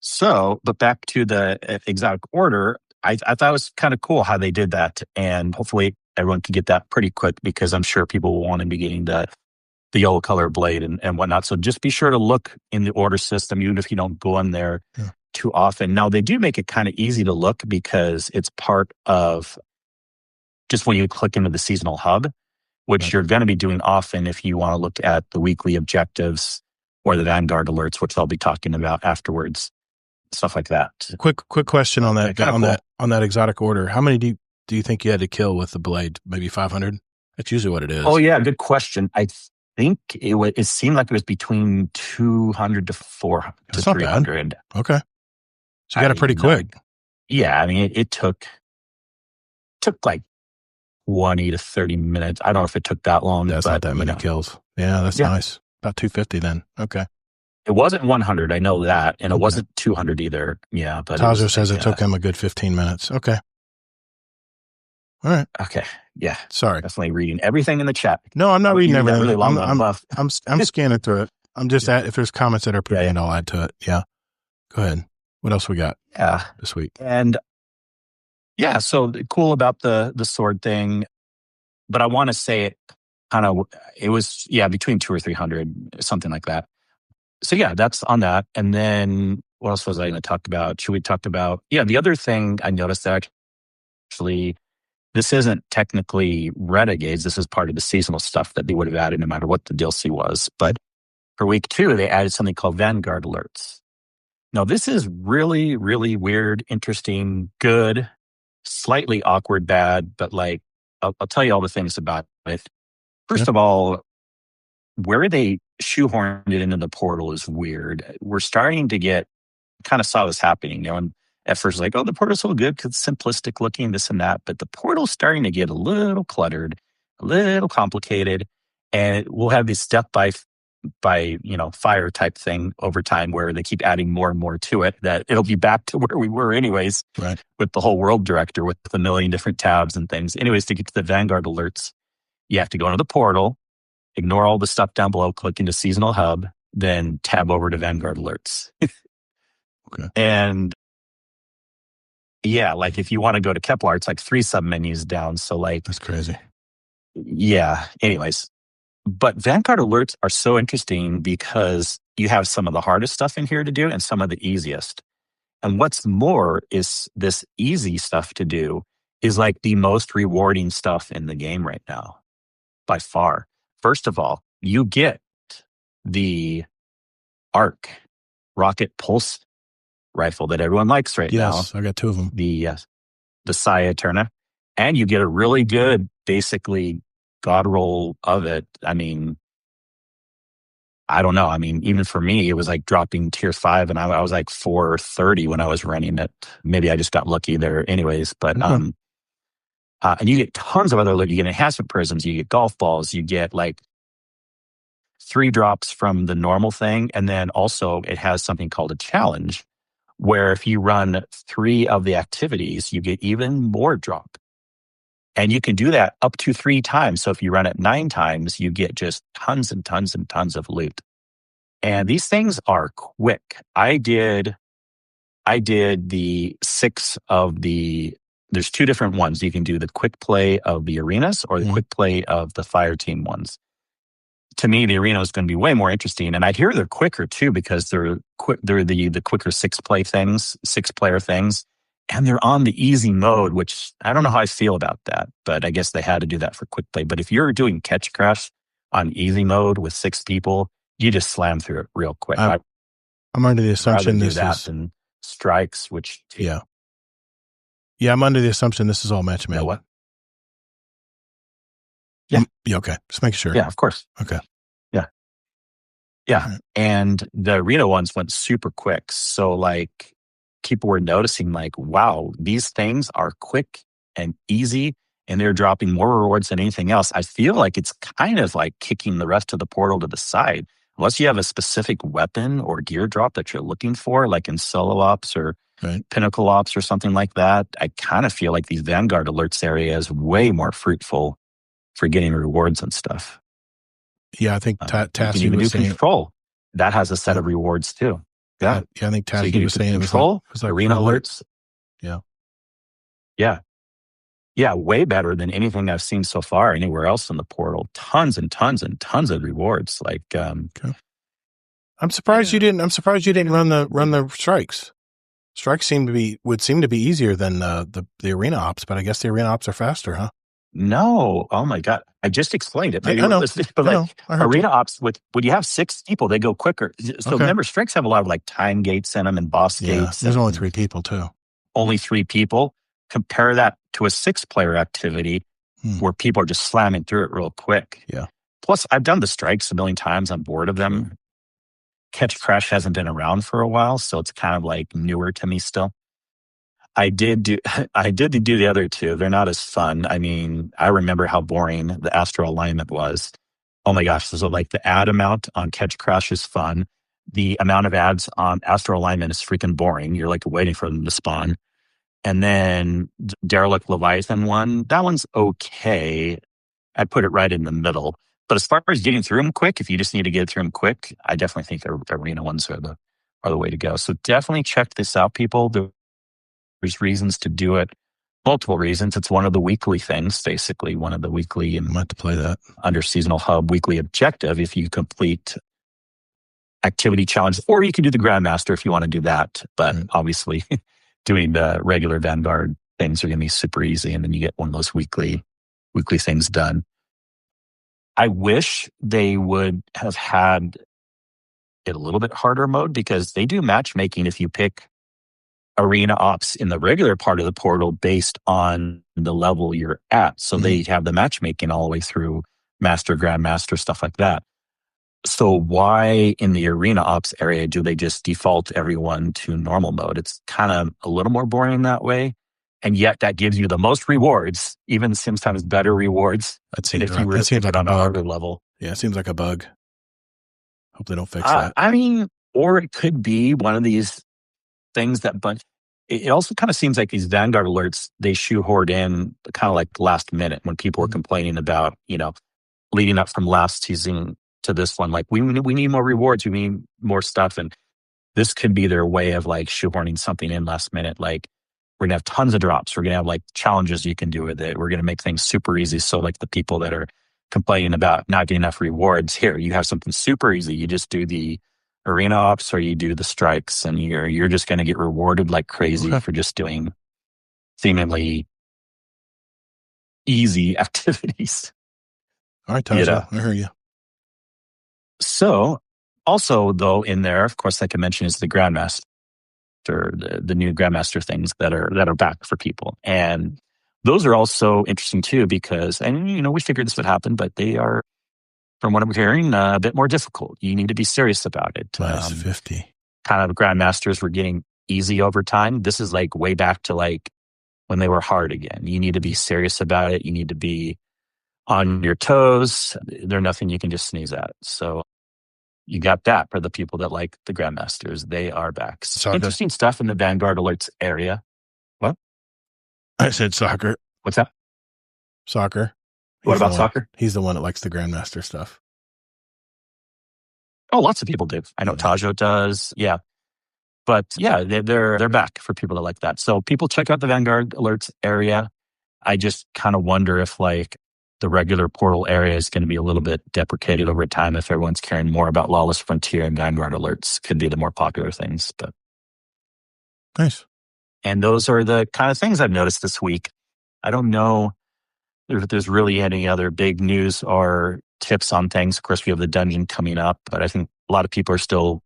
So, but back to the exotic order, I thought it was kind of cool how they did that, and hopefully everyone can get that pretty quick because I'm sure people will want to be getting the yellow color blade and whatnot. So just be sure to look in the order system, even if you don't go in there too often. Now, they do make it kind of easy to look because it's part of just when you click into the seasonal hub, which you're going to be doing often if you want to look at the weekly objectives or the Vanguard alerts, which I'll be talking about afterwards, stuff like that. Quick question on that on that exotic order. How many do you think you had to kill with the blade? Maybe 500? That's usually what it is. Oh yeah, good question. I think it seemed like it was between 200 to 400 to 300. Okay. So you got it pretty quick. Yeah, I mean it took like 20 to 30 minutes. I don't know if it took that long. That's not that many kills. Yeah, that's nice. About 250 then. Okay. It wasn't 100, I know that, and it wasn't 200 either. Yeah, but Tazo says it took him a good 15 minutes. Okay. All right. Okay. Yeah. Sorry. Definitely reading everything in the chat. No, I'm not reading everything. Really long I'm scanning through it. I'm just if there's comments that are pertinent, I'll add to it. Yeah. Go ahead. What else we got? Yeah. This week. And yeah, so cool about the sword thing, but I want to say it was between 200 or 300, something like that. So yeah, that's on that. And then what else was I going to talk about? Should we talk about the other thing I noticed that actually this isn't technically Renegades. This is part of the seasonal stuff that they would have added no matter what the DLC was. But for week 2, they added something called Vanguard alerts. Now, this is really, really weird, interesting, good, slightly awkward, bad, but like, I'll tell you all the things about it. First of all, where they shoehorned it into the portal is weird. We're starting to kind of saw this happening, and at first, like, oh, the portal's so good because it's simplistic looking, this and that. But the portal's starting to get a little cluttered, a little complicated, and we'll have these step by fire type thing over time where they keep adding more and more to it. That it'll be back to where we were anyways, with the whole world director with a million different tabs and things. Anyways, to get to the Vanguard alerts, you have to go into the portal, ignore all the stuff down below, click into Seasonal Hub, then tab over to Vanguard alerts. Okay. And yeah, like if you want to go to Kepler, it's like 3 sub-menus down. So like... That's crazy. Yeah. Anyways. But Vanguard alerts are so interesting because you have some of the hardest stuff in here to do and some of the easiest. And what's more is this easy stuff to do is like the most rewarding stuff in the game right now, by far. First of all, you get the ARC rocket pulse rifle that everyone likes right now. Yes, I got 2 of them. The Saya Eterna. And you get a really good, basically, god roll of it. I mean, I don't know. I mean, even for me, it was like dropping tier 5 and I was like 430 when I was running it. Maybe I just got lucky there anyways. But, and you get tons of other, you get enhancement prisms, you get golf balls, you get like 3 drops from the normal thing. And then also it has something called a challenge where if you run 3 of the activities, you get even more drop. And you can do that up to 3 times. So if you run it 9 times, you get just tons and tons and tons of loot. And these things are quick. I did the 6 of there's 2 different ones. You can do the quick play of the arenas or the quick play of the fire team ones. To me, the arena is going to be way more interesting. And I hear they're quicker too, because they're the quicker 6-player things. And they're on the easy mode, which I don't know how I feel about that, but I guess they had to do that for quick play. But if you're doing catch crash on easy mode with 6 people, you just slam through it real quick. I'm under the assumption this is strikes, which yeah, I'm under the assumption this is all match made. What? Yeah. Yeah. Okay. Just make sure. Yeah, of course. Okay. Yeah. Right. And the arena ones went super quick. So like people were noticing like, wow, these things are quick and easy and they're dropping more rewards than anything else. I feel like it's kind of like kicking the rest of the portal to the side. Unless you have a specific weapon or gear drop that you're looking for, like in solo ops or pinnacle ops or something like that, I kind of feel like these Vanguard alerts area is way more fruitful for getting rewards and stuff. Yeah, I think Tassie was saying control. That has a set of rewards too. Yeah, I think Tassie was saying control, it was like arena alerts. Yeah, way better than anything I've seen so far anywhere else in the portal. Tons and tons and tons of rewards. Like, I'm surprised you didn't. I'm surprised you didn't run the strikes. Strikes would seem to be easier than the arena ops, but I guess the arena ops are faster, huh? No. Oh my God. I just explained it. I know. But like arena ops, when you have 6 people, they go quicker. So remember, strikes have a lot of like time gates in them and boss gates. There's only 3 people too. Only 3 people. Compare that to a 6-player activity where people are just slamming through it real quick. Yeah. Plus, I've done the strikes a million times. I'm bored of them. Catch Crash hasn't been around for a while, so it's kind of like newer to me still. I did do the other 2. They're not as fun. I mean, I remember how boring the Astral Alignment was. Oh my gosh. So like the ad amount on Catch Crash is fun. The amount of ads on Astral Alignment is freaking boring. You're like waiting for them to spawn. And then Derelict Leviathan one, that one's okay. I'd put it right in the middle. But as far as getting through them quick, if you just need to get through them quick, I definitely think the arena ones are the way to go. So definitely check this out, people. There's reasons to do it. Multiple reasons. It's one of the weekly things, basically. One of the weekly and to play that under Seasonal Hub weekly objective if you complete activity challenge, or you can do the Grandmaster if you want to do that. But obviously, doing the regular Vanguard things are going to be super easy, and then you get one of those weekly things done. I wish they would have had it a little bit harder mode because they do matchmaking if you pick arena ops in the regular part of the portal based on the level you're at. So they have the matchmaking all the way through Master, Grandmaster, stuff like that. So why in the arena ops area do they just default everyone to normal mode? It's kind of a little more boring that way. And yet that gives you the most rewards, even sometimes better rewards. That seems like on a harder level. Yeah, it seems like a bug. Hope they don't fix that. I mean, or it could be one of these things that it also kind of seems like these Vanguard alerts, they shoehorned in kind of like last minute when people were complaining about, leading up from last season to this one. Like, we need more rewards. We need more stuff. And this could be their way of like shoehorning something in last minute. Like, we're going to have tons of drops. We're going to have like challenges you can do with it. We're going to make things super easy. So like the people that are complaining about not getting enough rewards, here, you have something super easy. You just do the arena ops or you do the strikes and you're just going to get rewarded like crazy for just doing seemingly easy activities. All right, Tasha, I hear you. So also though in there, of course, like I mentioned, is the Grandmaster, the new Grandmaster things that are back for people. And those are also interesting too, because, and we figured this would happen, but they are, from what I'm hearing, a bit more difficult. You need to be serious about it. Minus 50. Kind of Grandmasters were getting easy over time. This is like way back to like when they were hard again. You need to be serious about it. You need to be on your toes. There's nothing you can just sneeze at. So you got that for the people that like the Grandmasters. They are back. Interesting stuff in the Vanguard alerts area. What? I said soccer. What's that? Soccer. What about soccer? He's the one that likes the Grandmaster stuff. Oh, lots of people do. I know Tajo does. Yeah. But yeah, they're back for people that like that. So people check out the Vanguard alerts area. I just kind of wonder if like the regular portal area is going to be a little bit deprecated over time if everyone's caring more about Lawless Frontier, and Vanguard alerts could be the more popular things. But nice. And those are the kind of things I've noticed this week. I don't know if there's really any other big news or tips on things. Of course, we have the dungeon coming up, but I think a lot of people are still,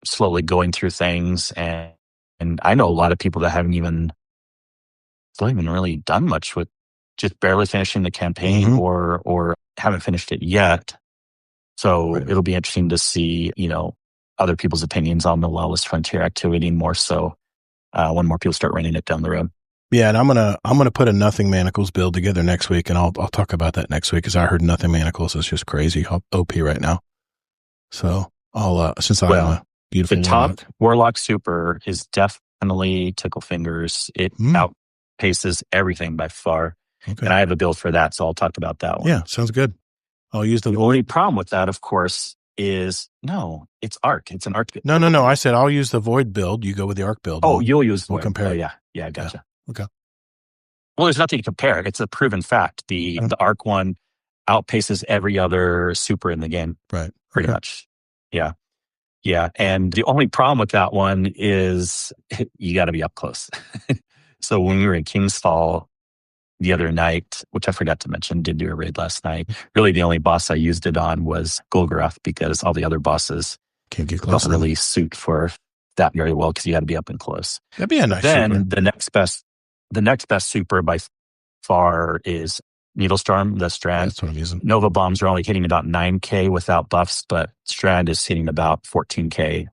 slowly going through things. And I know a lot of people that haven't even really done much with just barely finishing the campaign or haven't finished it yet. So it'll be interesting to see, other people's opinions on the Lawless Frontier activity more so when more people start running it down the road. Yeah, and I'm gonna put a Nothing Manacles build together next week, and I'll talk about that next week, because I heard Nothing Manacles is just crazy OP right now. So I'm a beautiful the top Warlock Super is definitely Tickle Fingers. It outpaces everything by far. Okay. And I have a build for that, so I'll talk about that one. Yeah, sounds good. I'll use the only problem with that, of course, is it's Arc. It's an Arc build. No. I said I'll use the Void build. You go with the Arc build. You'll use We'll compare. Oh, yeah, gotcha. Yeah. Okay. Well, there's nothing to compare. It's a proven fact. The Arc one outpaces every other super in the game. Right. Pretty much. Yeah. Yeah. And the only problem with that one is you got to be up close. So when we were in King's Fall the other night, which I forgot to mention, did do a raid last night. Really, the only boss I used it on was Golgoroth, because all the other bosses can't get close. Don't really suit for that very well, because you got to be up and close. That'd be a nice Then super. the next best super by far is Needlestorm, the Strand. That's what I'm using. Nova Bombs are only hitting about 9K without buffs, but Strand is hitting about 14K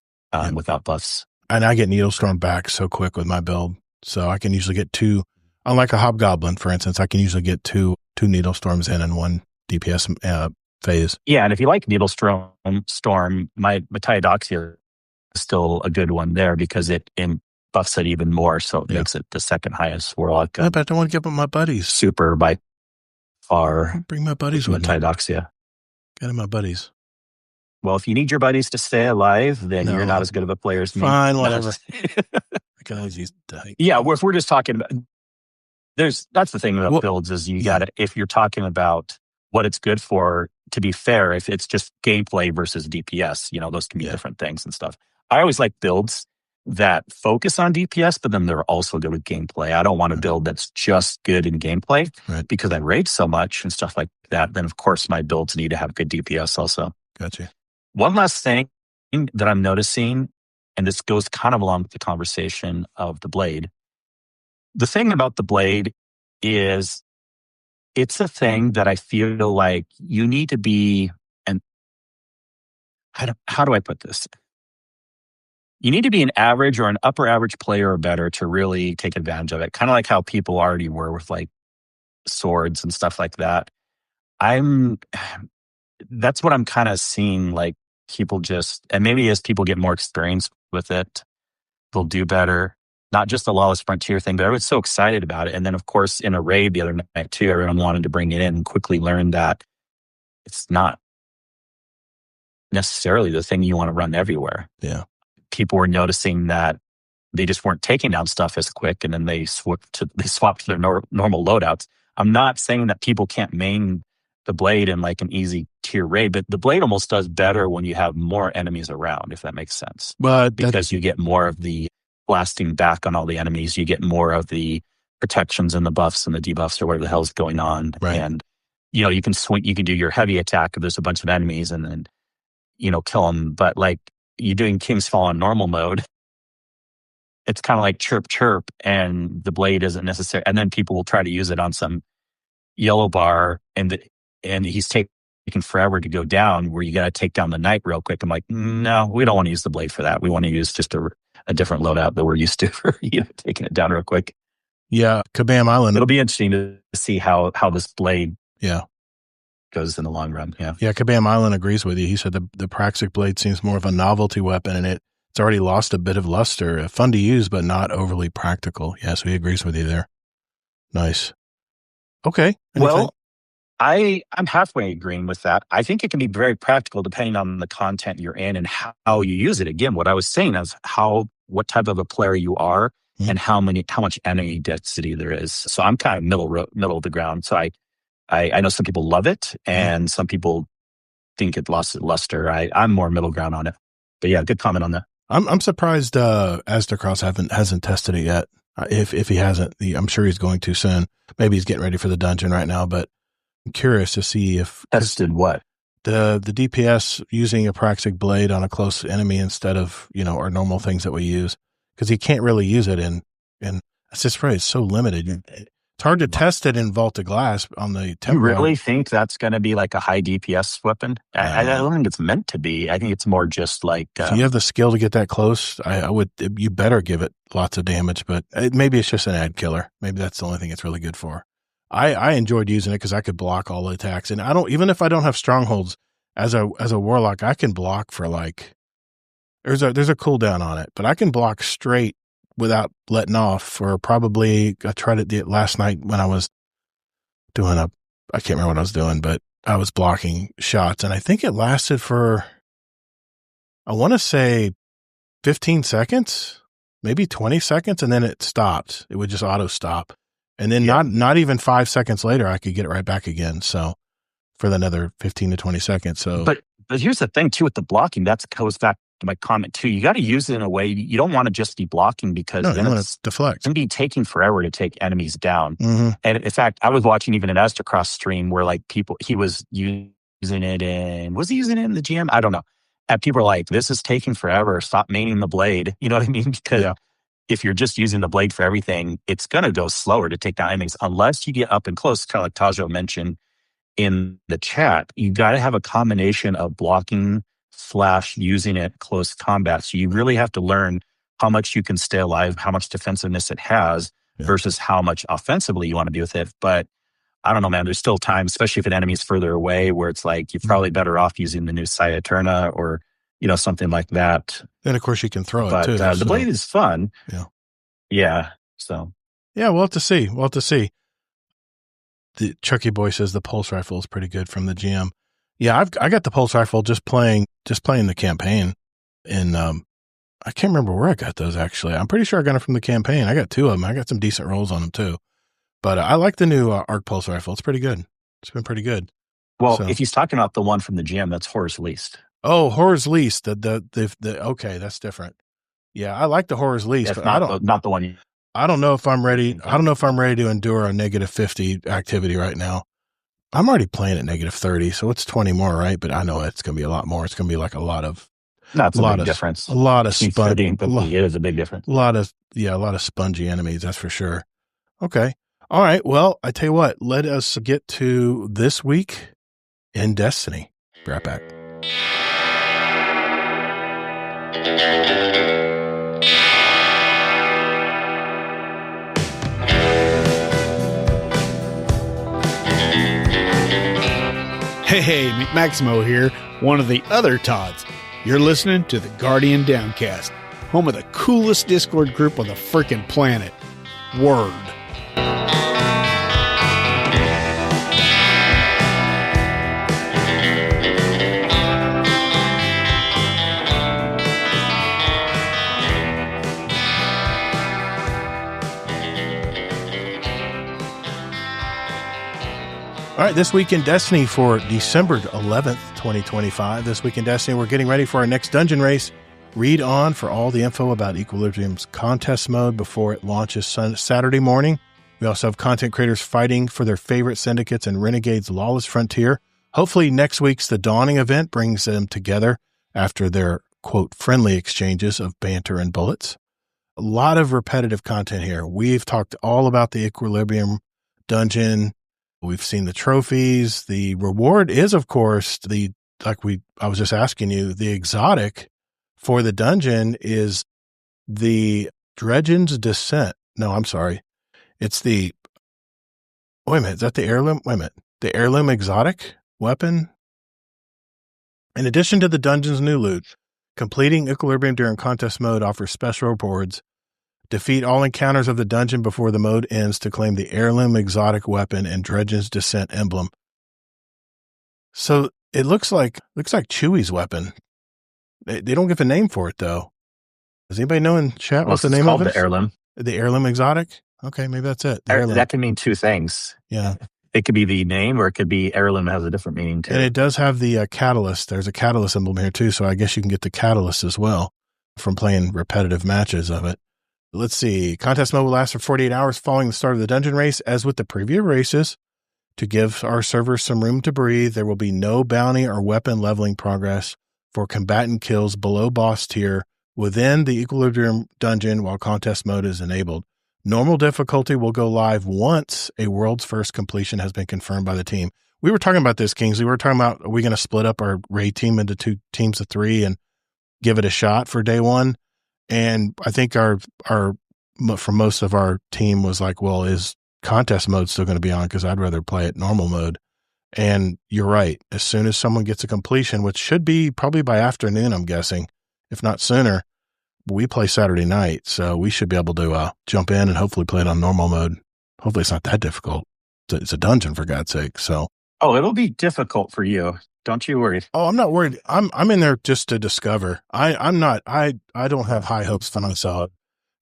without buffs. And I get Needlestorm back so quick with my build. So I can usually get two, unlike a Hobgoblin, for instance, I can usually get two Needlestorms in one DPS phase. Yeah, and if you like Needlestorm, my Tyodoxia is still a good one there, because it buffs it even more, so it makes it the second highest Warlock. But I don't want to give up my buddies. Super by far. Bring my buddies with me. Tyodoxia. Get my buddies. Well, if you need your buddies to stay alive, then you're not as good of a player as me. Fine, whatever. I can always use the Yeah, if we're just talking about, that's the thing about builds is you got to, if you're talking about what it's good for, to be fair, if it's just gameplay versus DPS, those can be different things and stuff. I always like builds that focus on DPS, but then they're also good with gameplay. I don't want a build that's just good in gameplay because I rage so much and stuff like that. Then, of course, my builds need to have good DPS also. Gotcha. One last thing that I'm noticing, and this goes kind of along with the conversation of the Blade. The thing about the Blade is it's a thing that I feel like you need to be, and how do I put this? You need to be an average or an upper average player or better to really take advantage of it. Kind of like how people already were with like swords and stuff like that. That's what I'm kind of seeing, like people just, and maybe as people get more experience with it, they'll do better. Not just the Lawless Frontier thing, but I was so excited about it. And then, of course, in a raid the other night too, everyone wanted to bring it in and quickly learned that it's not necessarily the thing you want to run everywhere. Yeah. People were noticing that they just weren't taking down stuff as quick, and then they swapped to their normal loadouts. I'm not saying that people can't main the Blade in like an easy tier raid, but the Blade almost does better when you have more enemies around, if that makes sense. But because you get more of the blasting back on all the enemies, you get more of the protections and the buffs and the debuffs or whatever the hell's going on. Right. And, you can swing, you can do your heavy attack if there's a bunch of enemies and then, kill them. But like you're doing King's Fall on normal mode, it's kind of like chirp, chirp, and the Blade isn't necessary. And then people will try to use it on some yellow bar and he's taking forever to go down where you got to take down the knight real quick. I'm like, no, we don't want to use the Blade for that. We want to use just a different loadout that we're used to for taking it down real quick. Yeah, Kabam Island. It'll be interesting to see how this Blade goes in the long run. Yeah, Kabam Island agrees with you. He said the Praxic Blade seems more of a novelty weapon, and it's already lost a bit of luster. Fun to use, but not overly practical. Yeah, so he agrees with you there. Nice. Okay. Anything? Well, I'm halfway agreeing with that. I think it can be very practical depending on the content you're in and how you use it. Again, what I was saying is what type of a player you are and how much enemy density there is. So I'm kind of middle of the ground. So I know some people love it and some people think it lost its luster. I'm more middle ground on it. But yeah, good comment on that. I'm surprised Aztecross hasn't tested it yet. If he hasn't, I'm sure he's going to soon. Maybe he's getting ready for the dungeon right now, but I'm curious to see if tested what the DPS using a Praxic Blade on a close enemy instead of, our normal things that we use, because you can't really use it in assist spray. It's so limited. It's hard to test it in Vault of Glass on the Templar. You really think that's going to be like a high DPS weapon? I don't think it's meant to be. I think it's more just like... if you have the skill to get that close, you better give it lots of damage, but maybe it's just an ad killer. Maybe that's the only thing it's really good for. I enjoyed using it because I could block all the attacks, and even if I don't have strongholds as a warlock, I can block for there's a cooldown on it, but I can block straight without letting off for probably, I tried it last night when I was doing I can't remember what I was doing, but I was blocking shots, and I think it lasted for, I want to say 15 seconds, maybe 20 seconds, and then it stopped. It would just auto stop. And then not even 5 seconds later, I could get it right back again. So for another 15 to 20 seconds. So, but here's the thing too with the blocking. That goes back to my comment too. You got to use it in a way. You don't want to just be blocking because then it's deflect. It's going to be taking forever to take enemies down. Mm-hmm. And in fact, I was watching even an Estercross stream where he was using it in the GM? I don't know. And people are like, "This is taking forever. Stop maining the blade." You know what I mean? Because if you're just using the blade for everything, it's going to go slower to take down enemies unless you get up and close, kind of like Tajo mentioned in the chat. You got to have a combination of blocking / using it close combat. So you really have to learn how much you can stay alive, how much defensiveness it has versus how much offensively you want to be with it. But I don't know, man, there's still time, especially if an enemy's further away, where it's like you're probably better off using the new Saya Eterna or something like that. And of course you can throw it too. The blade is fun. Yeah. Yeah. So. Yeah, we'll have to see. The Chucky Boy says the pulse rifle is pretty good from the GM. Yeah, I got the pulse rifle just playing the campaign. And I can't remember where I got those actually. I'm pretty sure I got them from the campaign. I got 2 of them. I got some decent rolls on them too. But I like the new arc pulse rifle. It's pretty good. It's been pretty good. Well, if he's talking about the one from the GM, that's Horror's Least. Oh, Horror's Least. Okay, that's different. Yeah, I like the Horror's Least, but not the one. I don't know if I'm ready. I don't know if I'm ready to endure a -50 activity right now. I'm already playing at -30, so it's 20 more, right? But I know it's going to be a lot more. It's going to be like a lot of. That's a big difference. A lot of spongy. It is a big difference. A lot of spongy enemies. That's for sure. Okay. All right. Well, I tell you what. Let us get to this week in Destiny. Be right back. Hey, McMaximo here, one of the other Todds. You're listening to the Guardian Downcast, home of the coolest Discord group on the frickin' planet. Word. All right, this week in Destiny for December 11th, 2025. This week in Destiny, we're getting ready for our next dungeon race. Read on for all the info about Equilibrium's contest mode before it launches Saturday morning. We also have content creators fighting for their favorite syndicates and Renegades' Lawless Frontier. Hopefully next week's The Dawning event brings them together after their, quote, friendly exchanges of banter and bullets. A lot of repetitive content here. We've talked all about the Equilibrium dungeon. We've seen the trophies. The reward is, of course, I was just asking you, the exotic for the dungeon is the Dredgen's Descent. No, I'm sorry. It's wait a minute, is that the heirloom? Wait a minute. The heirloom exotic weapon? In addition to the dungeon's new loot, completing Equilibrium during contest mode offers special rewards. Defeat all encounters of the dungeon before the mode ends to claim the heirloom exotic weapon and Dredgen's Descent emblem. So it looks like Chewie's weapon. They don't give a name for it though. Does anybody know in chat what's the name of it? The heirloom. The heirloom exotic? Okay, maybe that's it. That can mean 2 things. Yeah. It could be the name or it could be heirloom has a different meaning too. And it does have the catalyst. There's a catalyst emblem here too, so I guess you can get the catalyst as well from playing repetitive matches of it. Let's see. Contest mode will last for 48 hours following the start of the dungeon race. As with the previous races, To give our servers some room to breathe, there will be no bounty or weapon leveling progress for combatant kills below boss tier within the Equilibrium dungeon while contest mode is enabled. Normal difficulty will go live once a world's first completion has been confirmed by the team. We were talking about this, Kingsley. We were talking about, are we going to split up our raid team into 2 teams of 3 and give it a shot for day one? And I think our for most of our team was like, well, is contest mode still going to be on? Because I'd rather play it normal mode. And you're right. As soon as someone gets a completion, which should be probably by afternoon, I'm guessing, if not sooner, we play Saturday night. So we should be able to jump in and hopefully play it on normal mode. Hopefully it's not that difficult. It's a dungeon, for God's sake. So. Oh, it'll be difficult for you. Don't you worry. Oh, I'm not worried. I'm in there just to discover. I don't have high hopes for myself.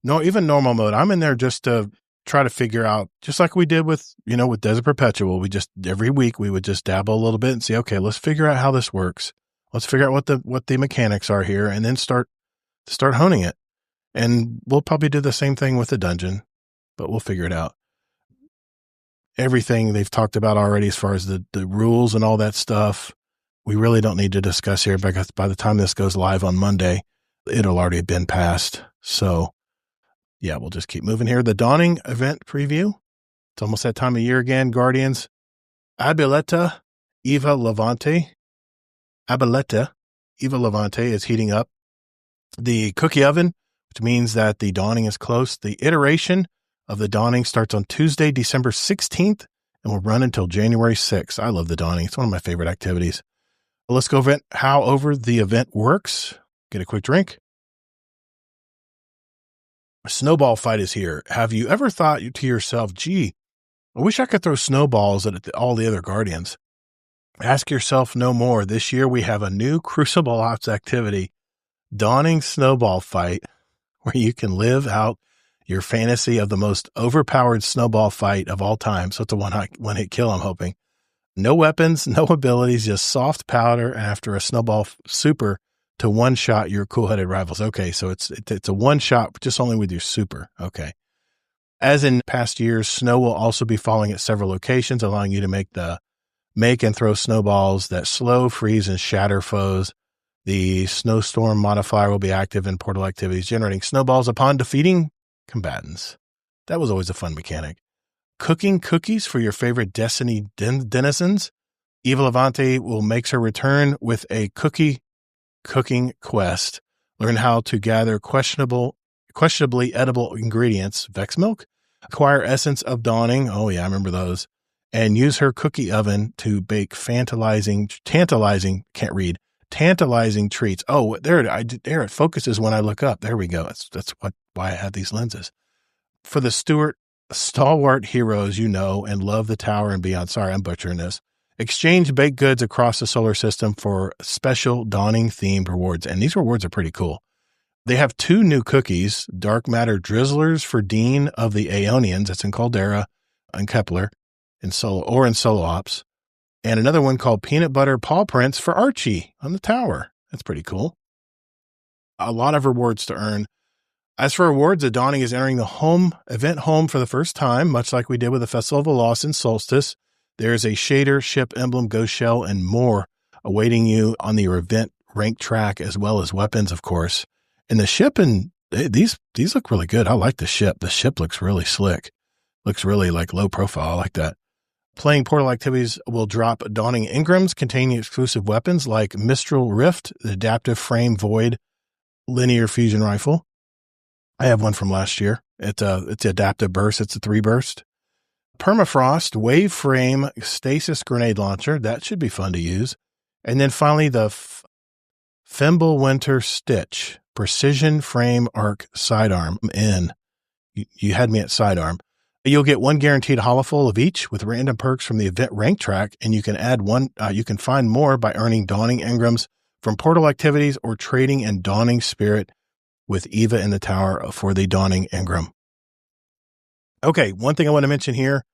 No, even normal mode. I'm in there just to try to figure out, just like we did with Desert Perpetual. We just, every week we would just dabble a little bit and see, okay, let's figure out how this works. Let's figure out what the mechanics are here, and then start honing it. And we'll probably do the same thing with the dungeon, but we'll figure it out. Everything they've talked about already as far as the rules and all that stuff, we really don't need to discuss here, because by the time this goes live on Monday, it'll already have been passed. So yeah, we'll just keep moving here. The Dawning event preview. It's almost that time of year again. Guardians. Abuelita Eva Levante is heating up the cookie oven, which means that the Dawning is close. The iteration of the Dawning starts on Tuesday, December 16th, and will run until January 6th. I love the Dawning. It's one of my favorite activities. Let's go over the event works. Get a quick drink. A snowball fight is here. Have you ever thought to yourself, gee, I wish I could throw snowballs at all the other Guardians? Ask yourself no more. This year we have a new Crucible Ops activity, Dawning Snowball Fight, where you can live out your fantasy of the most overpowered snowball fight of all time. So it's a one-hit kill, I'm hoping. No weapons, no abilities, just soft powder after a snowball super to one-shot your cool-headed rivals. Okay, so it's a one-shot, just only with your super. Okay. As in past years, snow will also be falling at several locations, allowing you to make and throw snowballs that slow, freeze, and shatter foes. The snowstorm modifier will be active in portal activities, generating snowballs upon defeating combatants. That was always a fun mechanic. Cooking cookies for your favorite Destiny denizens. Eva Levante will make her return with a cooking quest. Learn how to gather questionably edible ingredients, Vex milk, acquire essence of Dawning. Oh yeah, I remember those. And use her cookie oven to bake tantalizing treats. Oh, there it focuses when I look up. There we go. That's why I have these lenses. For the stalwart heroes you know and love the tower and beyond. Sorry, I'm butchering this. Exchange baked goods across the solar system for special Dawning themed rewards. And these rewards are pretty cool. They have 2 new cookies, Dark Matter Drizzlers for Dean of the Aeonians. That's in Caldera and Kepler in Solo Ops. And another one called Peanut Butter Paw Prints for Archie on the tower. That's pretty cool. A lot of rewards to earn. As for rewards, the Dawning is entering the event home for the first time, much like we did with the Festival of the Lost and Solstice. There is a shader, ship emblem, ghost shell, and more awaiting you on the event rank track, as well as weapons, of course. And the ship, and these look really good. I like the ship. The ship looks really slick. Looks really like low profile. I like that. Playing portal activities will drop Dawning engrams containing exclusive weapons like Mistral Rift, the adaptive frame void linear fusion rifle. I have one from last year. It's the adaptive burst. It's a 3-burst. Permafrost wave frame stasis grenade launcher. That should be fun to use. And then finally the Fimbulwinter Stitch precision frame arc sidearm. You had me at sidearm. You'll get 1 guaranteed holoful of each with random perks from the event rank track, and you can add one. You can find more by earning Dawning engrams from portal activities or trading in Dawning Spirit with Eva in the tower for the Dawning engram. Okay, one thing I want to mention here,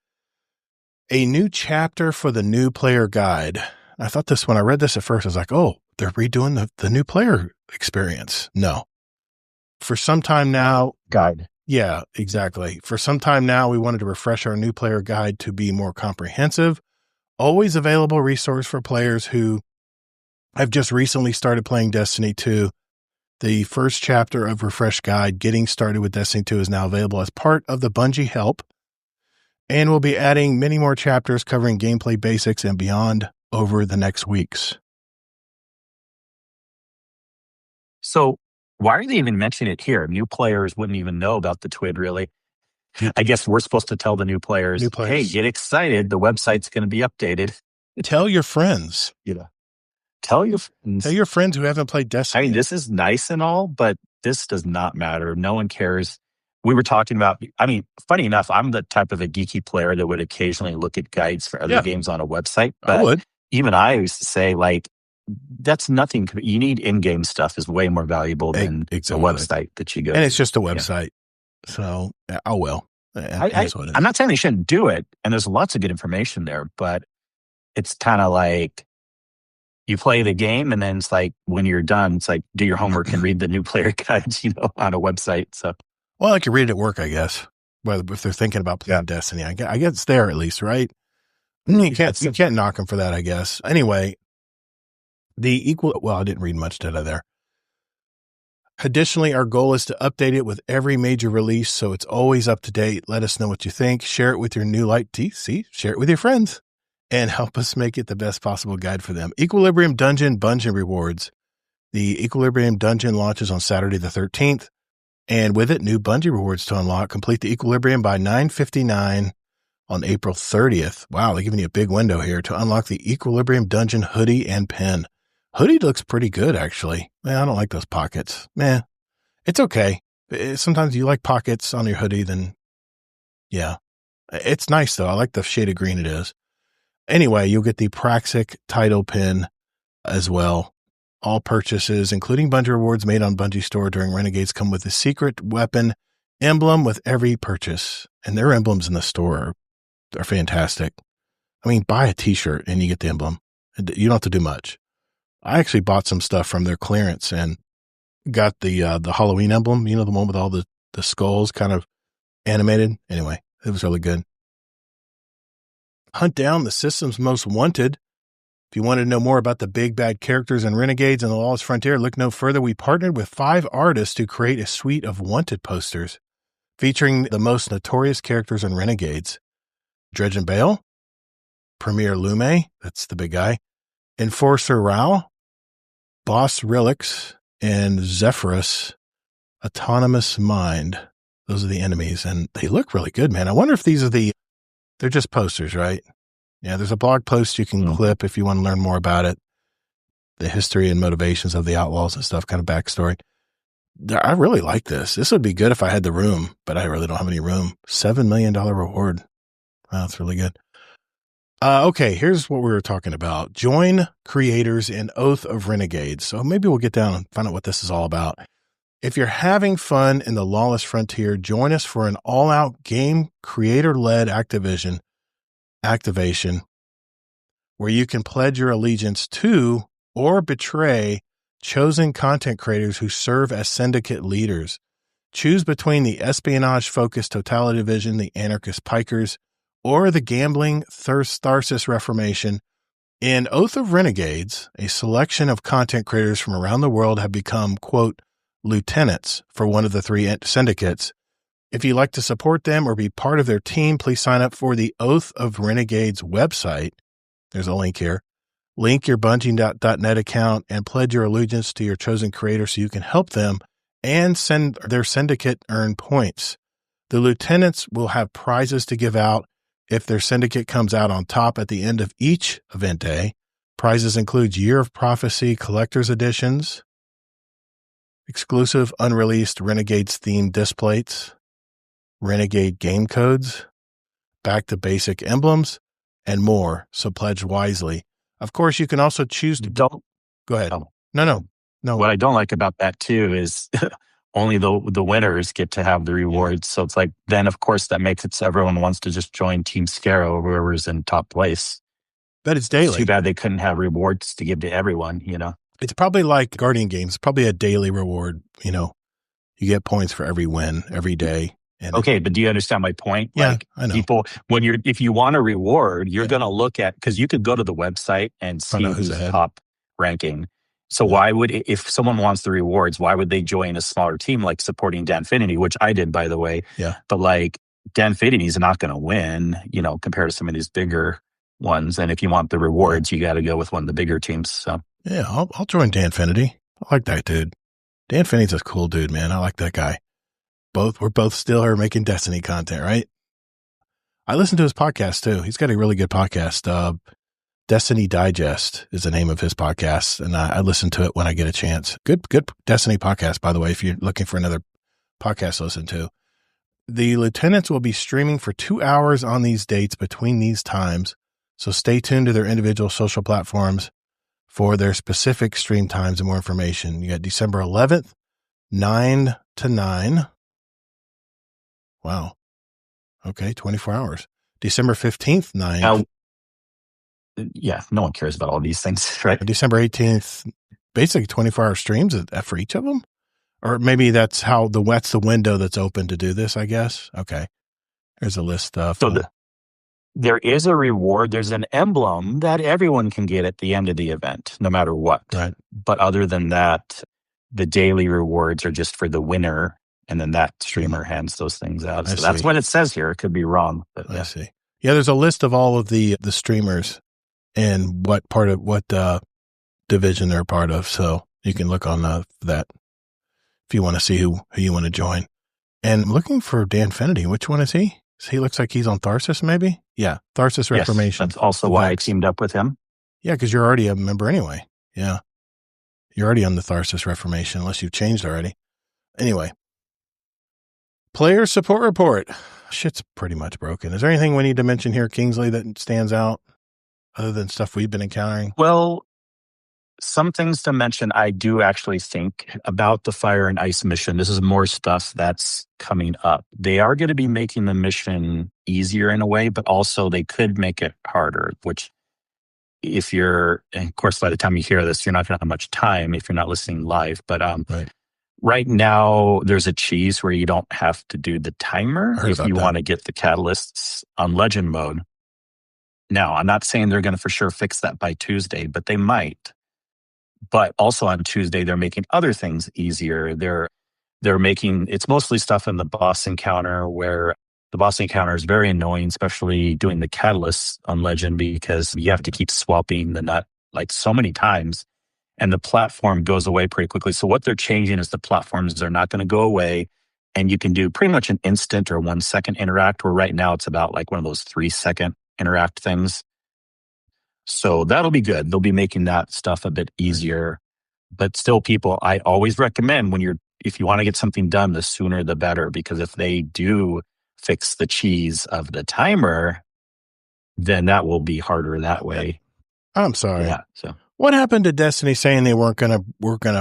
a new chapter for the new player guide. I thought this when I read this at first, I was like, oh, they're redoing the new player experience. No. For some time now. Guide. Yeah, exactly. For some time now, we wanted to refresh our new player guide to be more comprehensive, always available resource for players who have just recently started playing Destiny 2. The first chapter of Refresh Guide, Getting Started with Destiny 2, is now available as part of the Bungie Help. And we'll be adding many more chapters covering gameplay basics and beyond over the next weeks. So why are they even mentioning it here? New players wouldn't even know about the TWID, really. I guess we're supposed to tell the new players, hey, get excited. The website's going to be updated. Tell your friends. Tell your friends. Tell your friends who haven't played Destiny. I mean, this is nice and all, but this does not matter. No one cares. We were talking about, I mean, funny enough, I'm the type of a geeky player that would occasionally look at guides for other games on a website. But I would. Even I used to say, like, that's nothing. You need in-game stuff is way more valuable than a website that you go to. And it's just a website. Yeah. So, oh well. I'm not saying they shouldn't do it. And there's lots of good information there. But it's kind of like you play the game and then it's like when you're done, it's like do your homework and read the new player guides, on a website. So, well, I could read it at work, I guess. Whether if they're thinking about playing Destiny, I guess it's there at least, right? You can't knock them for that, I guess. Anyway, I didn't read much data there. Additionally, our goal is to update it with every major release, so it's always up to date. Let us know what you think. Share it with your new share it with your friends, and help us make it the best possible guide for them. Equilibrium Dungeon Bungeon rewards. The Equilibrium Dungeon launches on Saturday the 13th, and with it, new Bungie rewards to unlock. Complete the Equilibrium by 9:59 on April 30th. Wow, they're giving you a big window here to unlock the Equilibrium Dungeon hoodie and pin. Hoodie looks pretty good, actually. Man, I don't like those pockets. Man, it's okay. Sometimes you like pockets on your hoodie, then yeah. It's nice, though. I like the shade of green it is. Anyway, you'll get the Praxic title pin as well. All purchases, including Bungie rewards made on Bungie Store during Renegades, come with a secret weapon emblem with every purchase. And their emblems in the store are fantastic. I mean, buy a t-shirt and you get the emblem. You don't have to do much. I actually bought some stuff from their clearance and got the Halloween emblem, the one with all the skulls kind of animated. Anyway, it was really good. Hunt down the system's most wanted. If you want to know more about the big bad characters in Renegades and the Lawless Frontier, look no further. We partnered with 5 artists to create a suite of wanted posters featuring the most notorious characters in Renegades. Dredge and Bale, Premier Lume, that's the big guy, Enforcer Rao, Boss Relix, and Zephyrus, Autonomous Mind. Those are the enemies, and they look really good, man. I wonder if they're just posters, right? Yeah, there's a blog post you can clip if you want to learn more about it. The history and motivations of the outlaws and stuff, kind of backstory. I really like this. This would be good if I had the room, but I really don't have any room. $7 million reward. Wow, that's really good. Okay, here's what we were talking about. Join creators in Oath of Renegades. So maybe we'll get down and find out what this is all about. If you're having fun in the Lawless Frontier, join us for an all-out game creator-led activation where you can pledge your allegiance to or betray chosen content creators who serve as syndicate leaders. Choose between the espionage-focused Totality Division, the anarchist Pikers, or the gambling Tharsis Reformation. In Oath of Renegades, a selection of content creators from around the world have become, quote, lieutenants for one of the 3 syndicates. If you'd like to support them or be part of their team, please sign up for the Oath of Renegades website. There's a link here. Link your Bungie.net account and pledge your allegiance to your chosen creator so you can help them and send their syndicate earn points. The lieutenants will have prizes to give out if their syndicate comes out on top at the end of each event day. Prizes include Year of Prophecy collector's editions, exclusive unreleased Renegades themed displays, Renegade game codes, back to basic emblems, and more. So pledge wisely. Of course, you can also choose to go ahead. Oh. No. What I don't like about that too is only the winners get to have the rewards. So it's like, then of course that makes it so everyone wants to just join Team Scarrow, whoever's in top place. But it's daily. It's too bad they couldn't have rewards to give to everyone, It's probably like Guardian Games, probably a daily reward, You get points for every win, every day. And okay, but do you understand my point? Yeah, like I know. People, if you want a reward, you're going to look at, because you could go to the website and see who's top ranking. So why would, if someone wants the rewards, why would they join a smaller team like supporting Danfinity, which I did, by the way? Yeah. But like Danfinity is not going to win, compared to some of these bigger ones. And if you want the rewards, you got to go with one of the bigger teams. So yeah, I'll join Danfinity. I like that dude. Danfinity's a cool dude, man. I like that guy. We're both still here making Destiny content, right? I listen to his podcast too. He's got a really good podcast. Destiny Digest is the name of his podcast, and I listen to it when I get a chance. Good Destiny podcast, by the way, if you're looking for another podcast to listen to. The lieutenants will be streaming for 2 hours on these dates between these times, so stay tuned to their individual social platforms for their specific stream times and more information. You got December 11th, 9 to 9. Wow. Okay, 24 hours. December 15th, 9. Yeah, no one cares about all these things, right? December 18th, basically 24-hour streams for each of them? Or maybe that's the window that's open to do this, I guess. Okay. There's a list of... So there is a reward. There's an emblem that everyone can get at the end of the event, no matter what. Right. But other than that, the daily rewards are just for the winner. And then that streamer hands those things out. So that's what it says here. It could be wrong. But I see. Yeah, there's a list of all of the streamers and what division they're part of. So you can look on that if you want to see who you want to join. And I'm looking for Danfinity. Which one is he? He looks like he's on Tharsis, maybe? Yeah, Tharsis Reformation. Yes, that's also why I teamed up with him. Yeah, because you're already a member anyway. Yeah. You're already on the Tharsis Reformation, unless you've changed already. Anyway. Player support report. Shit's pretty much broken. Is there anything we need to mention here, Kingsley, that stands out other than stuff we've been encountering? Well, some things to mention. I do actually think about the Fire and Ice mission. This is more stuff that's coming up. They are going to be making the mission easier in a way, but also they could make it harder, which and of course, by the time you hear this, you're not going to have much time if you're not listening live. But right. Right now, there's a cheese where you don't have to do the timer if you want to get the catalysts on legend mode. Now, I'm not saying they're going to for sure fix that by Tuesday, but they might. But also on Tuesday, they're making other things easier. They're making, it's mostly stuff in the boss encounter where the boss encounter is very annoying, especially doing the catalysts on legend because you have to keep swapping the nut like so many times. And the platform goes away pretty quickly. So what they're changing is the platforms are not going to go away. And you can do pretty much an instant or 1 second interact, where right now it's about like one of those 3 second interact things. So that'll be good. They'll be making that stuff a bit easier. But still, people, I always recommend if you want to get something done, the sooner the better. Because if they do fix the cheese of the timer, then that will be harder that way. I'm sorry. Yeah. So what happened to Destiny saying they weren't gonna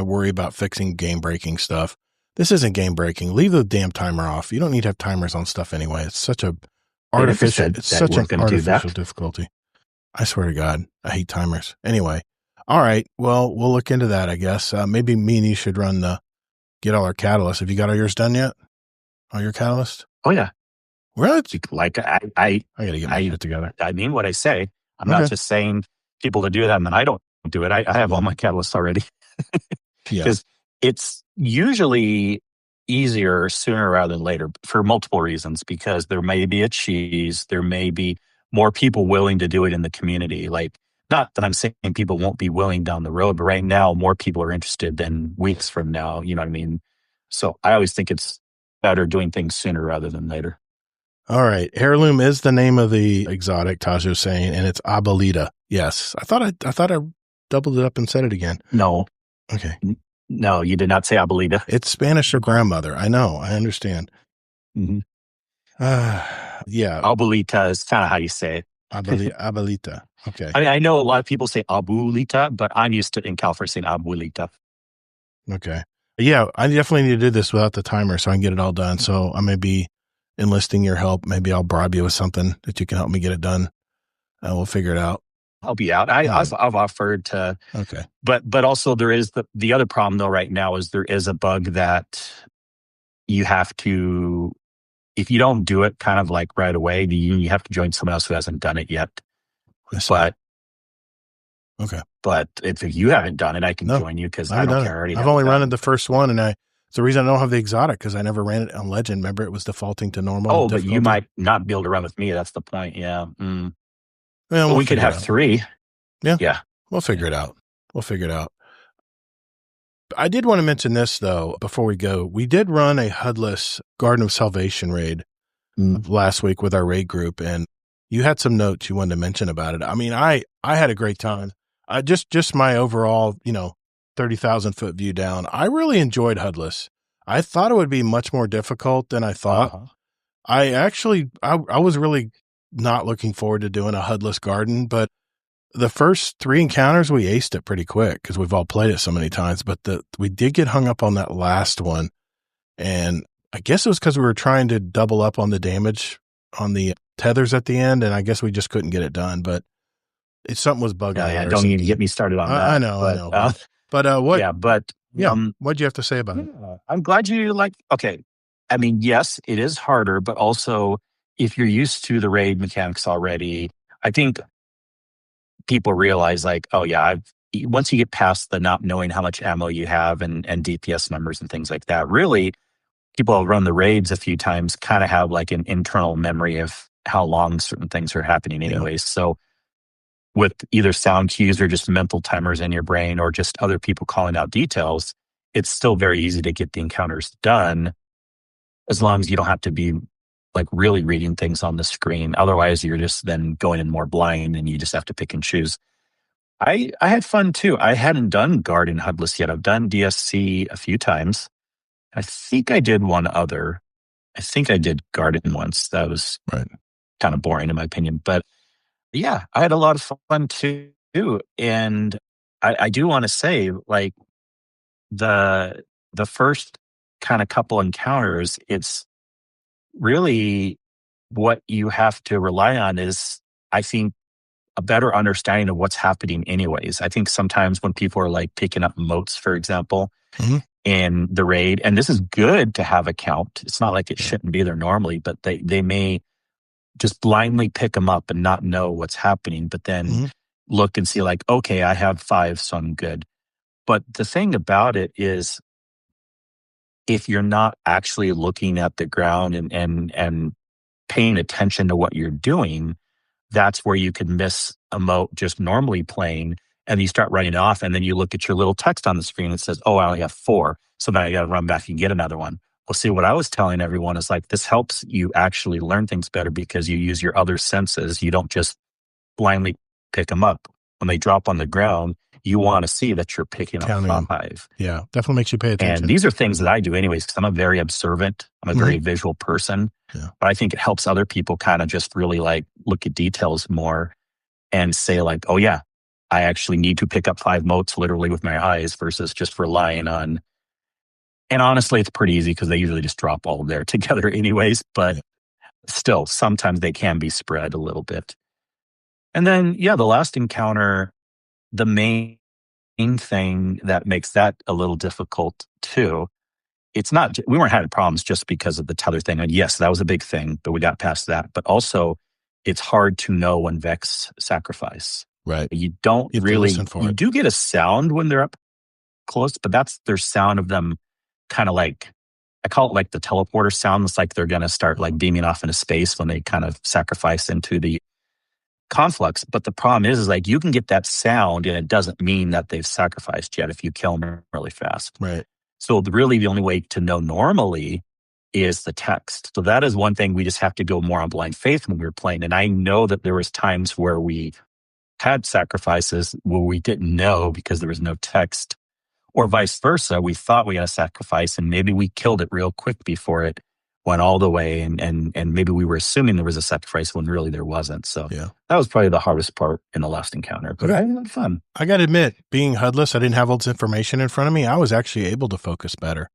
worry about fixing game breaking stuff? This isn't game breaking. Leave the damn timer off. You don't need to have timers on stuff anyway. It's such a artificial. It's such an artificial difficulty. I swear to God, I hate timers. Anyway, all right. Well, we'll look into that. I guess maybe me and you should get all our catalysts. Have you got all yours done yet? All your catalysts? Oh yeah. What? Like I gotta get my shit together. I mean what I say. I'm not just saying people to do that and then I don't do it. I have all my catalysts already. Because it's usually easier sooner rather than later for multiple reasons. Because there may be a cheese, there may be more people willing to do it in the community. Like, not that I'm saying people won't be willing down the road, but right now more people are interested than weeks from now. You know what I mean? So I always think it's better doing things sooner rather than later. All right. Heirloom is the name of the exotic, Tajo's saying, and it's Abuelita. Yes. I thought I doubled it up and said it again. No. Okay. No, you did not say Abuelita. It's Spanish for grandmother. I know. I understand. Mm-hmm. Yeah. Abuelita is kind of how you say it. Abuelita. Okay. I know a lot of people say Abuelita, but I'm used to in California saying Abuelita. Okay. Yeah, I definitely need to do this without the timer so I can get it all done. So I may be enlisting your help. Maybe I'll bribe you with something that you can help me get it done. We'll figure it out. I'll be out. I've offered to. Okay. But also there is the other problem though right now is there is a bug that you have to, if you don't do it kind of like right away, you have to join someone else who hasn't done it yet. But if you haven't done it, I can join you because I don't care. I've only run the first one, and it's the reason I don't have the exotic because I never ran it on Legend. Remember, it was defaulting to normal. Oh, but you might not be able to run with me. That's the point. Yeah. Well, we could have 3. Yeah. We'll figure it out. I did want to mention this, though, before we go. We did run a HUD-less Garden of Salvation raid last week with our raid group, and you had some notes you wanted to mention about it. I mean, I had a great time. Just my overall, 30,000-foot view down. I really enjoyed HUD-less. I thought it would be much more difficult than I thought. I was really not looking forward to doing a HUD-less garden, but the first 3 encounters, we aced it pretty quick because we've all played it so many times, but we did get hung up on that last one. And I guess it was because we were trying to double up on the damage on the tethers at the end, and I guess we just couldn't get it done, but something was bugging. Yeah, don't even get me started on that. I know. But what? Yeah, but what'd you have to say about it? I'm glad you okay. I mean, yes, it is harder, but also if you're used to the raid mechanics already, I think people realize once you get past the not knowing how much ammo you have and DPS numbers and things like that, really people who run the raids a few times kind of have like an internal memory of how long certain things are happening anyways. So with either sound cues or just mental timers in your brain or just other people calling out details, it's still very easy to get the encounters done as long as you don't have to be like really reading things on the screen. Otherwise, you're just then going in more blind and you just have to pick and choose. I had fun too. I hadn't done Garden HUD-less yet. I've done DSC a few times. I think I did one other. I think I did Garden once. That was kind of boring in my opinion. But yeah, I had a lot of fun too. And I do want to say, like, the first kind of couple encounters, it's really what you have to rely on is, I think, a better understanding of what's happening anyways. I think sometimes when people are like picking up motes, for example, in the raid, and this is good to have a count. It's not like it shouldn't be there normally, but they may just blindly pick them up and not know what's happening, but then look and see like, okay, I have 5, so I'm good. But the thing about it is, if you're not actually looking at the ground and paying attention to what you're doing, that's where you could miss a mote just normally playing, and you start running off, and then you look at your little text on the screen that says, oh, I only have 4, so now I got to run back and get another one. Well, see, what I was telling everyone is like, this helps you actually learn things better because you use your other senses. You don't just blindly pick them up. When they drop on the ground, you want to see that you're picking up 5. Yeah, definitely makes you pay attention. And these are things that I do anyways, because I'm a very observant. I'm a very visual person. Yeah. But I think it helps other people kind of just really like look at details more and say like, oh yeah, I actually need to pick up 5 motes literally with my eyes versus just relying on. And honestly, it's pretty easy because they usually just drop all there together anyways. But still, sometimes they can be spread a little bit. And then, the last encounter, the main thing that makes that a little difficult too, it's not, we weren't having problems just because of the tether thing. And yes, that was a big thing, but we got past that. But also, it's hard to know when Vex sacrifice. Right. You don't really, you do get a sound when they're up close, but that's their sound of them kind of like, I call it like the teleporter sound. It's like they're going to start like beaming off into space when they kind of sacrifice into the conflux. But the problem is like you can get that sound and it doesn't mean that they've sacrificed yet if you kill them really fast. Right. So really the only way to know normally is the text. So that is one thing we just have to go more on blind faith when we were playing. And I know that there was times where we had sacrifices where we didn't know because there was no text, or vice versa. We thought we had a sacrifice and maybe we killed it real quick before it went all the way. And maybe we were assuming there was a sacrifice when really there wasn't. So that was probably the hardest part in the last encounter. But I had fun. I got to admit, being HUD-less, I didn't have all this information in front of me. I was actually able to focus better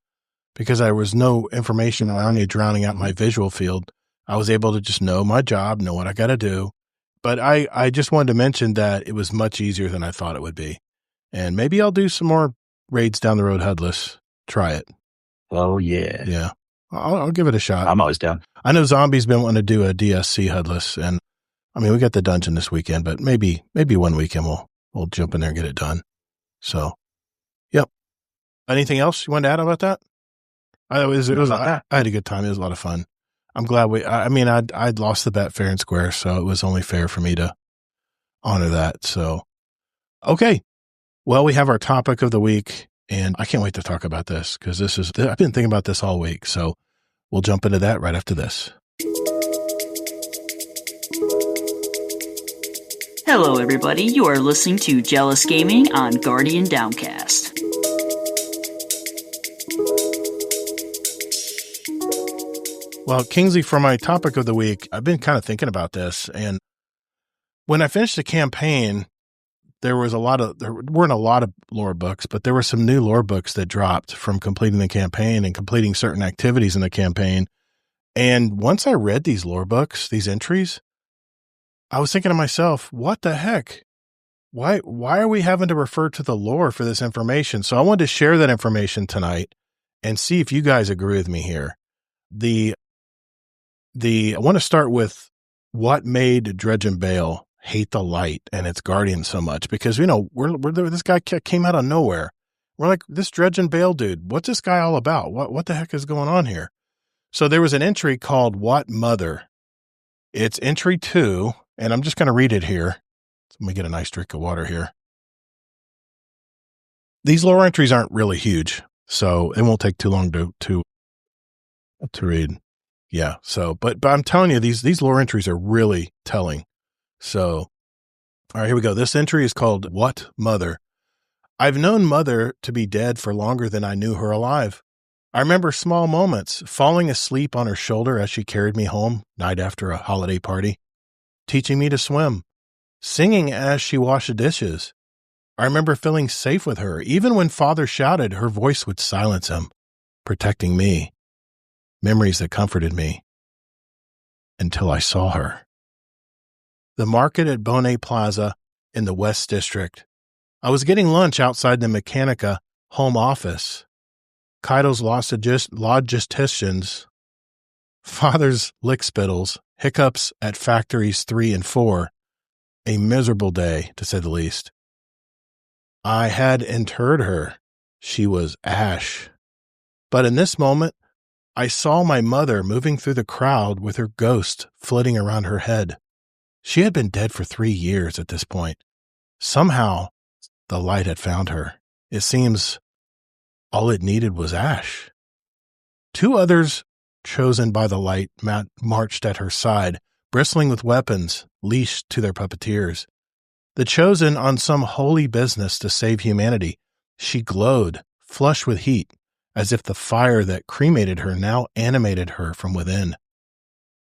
because there was no information around me drowning out my visual field. I was able to just know my job, know what I got to do. But I just wanted to mention that it was much easier than I thought it would be. And maybe I'll do some more raids down the road HUD-less. Try it. Oh, yeah. Yeah. I'll give it a shot. I'm always down. I know Zombie's been wanting to do a DSC HUDless, and I mean, we got the dungeon this weekend, but maybe one weekend we'll jump in there and get it done. So, yep. Anything else you wanted to add about that? I had a good time. It was a lot of fun. I'm glad I'd lost the bet fair and square, so it was only fair for me to honor that. So, okay. Well, we have our topic of the week, and I can't wait to talk about this because I've been thinking about this all week. So we'll jump into that right after this. Hello, everybody. You are listening to Jealous Gaming on Guardian Downcast. Well, Kingsley, for my topic of the week, I've been kind of thinking about this. And when I finished the campaign, there weren't a lot of lore books, but there were some new lore books that dropped from completing the campaign and completing certain activities in the campaign. And once I read these lore books, these entries, I was thinking to myself, what the heck? Why are we having to refer to the lore for this information? So I wanted to share that information tonight and see if you guys agree with me here. I want to start with what made Dredge and Bale hate the light and its guardian so much, because, this guy came out of nowhere. We're like, this Dredge and Bale dude, what's this guy all about? What the heck is going on here? So there was an entry called What Mother? It's entry 2. And I'm just going to read it here. Let me get a nice drink of water here. These lore entries aren't really huge, so it won't take too long to read. Yeah. So, but I'm telling you, these lore entries are really telling. So, all right, here we go. This entry is called What Mother? I've known Mother to be dead for longer than I knew her alive. I remember small moments, falling asleep on her shoulder as she carried me home night after a holiday party, teaching me to swim, singing as she washed the dishes. I remember feeling safe with her. Even when Father shouted, her voice would silence him, protecting me. Memories that comforted me. Until I saw her. The market at Bonet Plaza in the West District. I was getting lunch outside the Mechanica home office. Kaido's logisticians, Father's lickspittles, hiccups at factories 3 and 4. A miserable day, to say the least. I had interred her. She was ash. But in this moment, I saw my mother moving through the crowd with her ghost flitting around her head. She had been dead for 3 years at this point. Somehow, the light had found her. It seems all it needed was ash. 2 others chosen by the light marched at her side, bristling with weapons leashed to their puppeteers. The chosen on some holy business to save humanity, she glowed, flushed with heat, as if the fire that cremated her now animated her from within.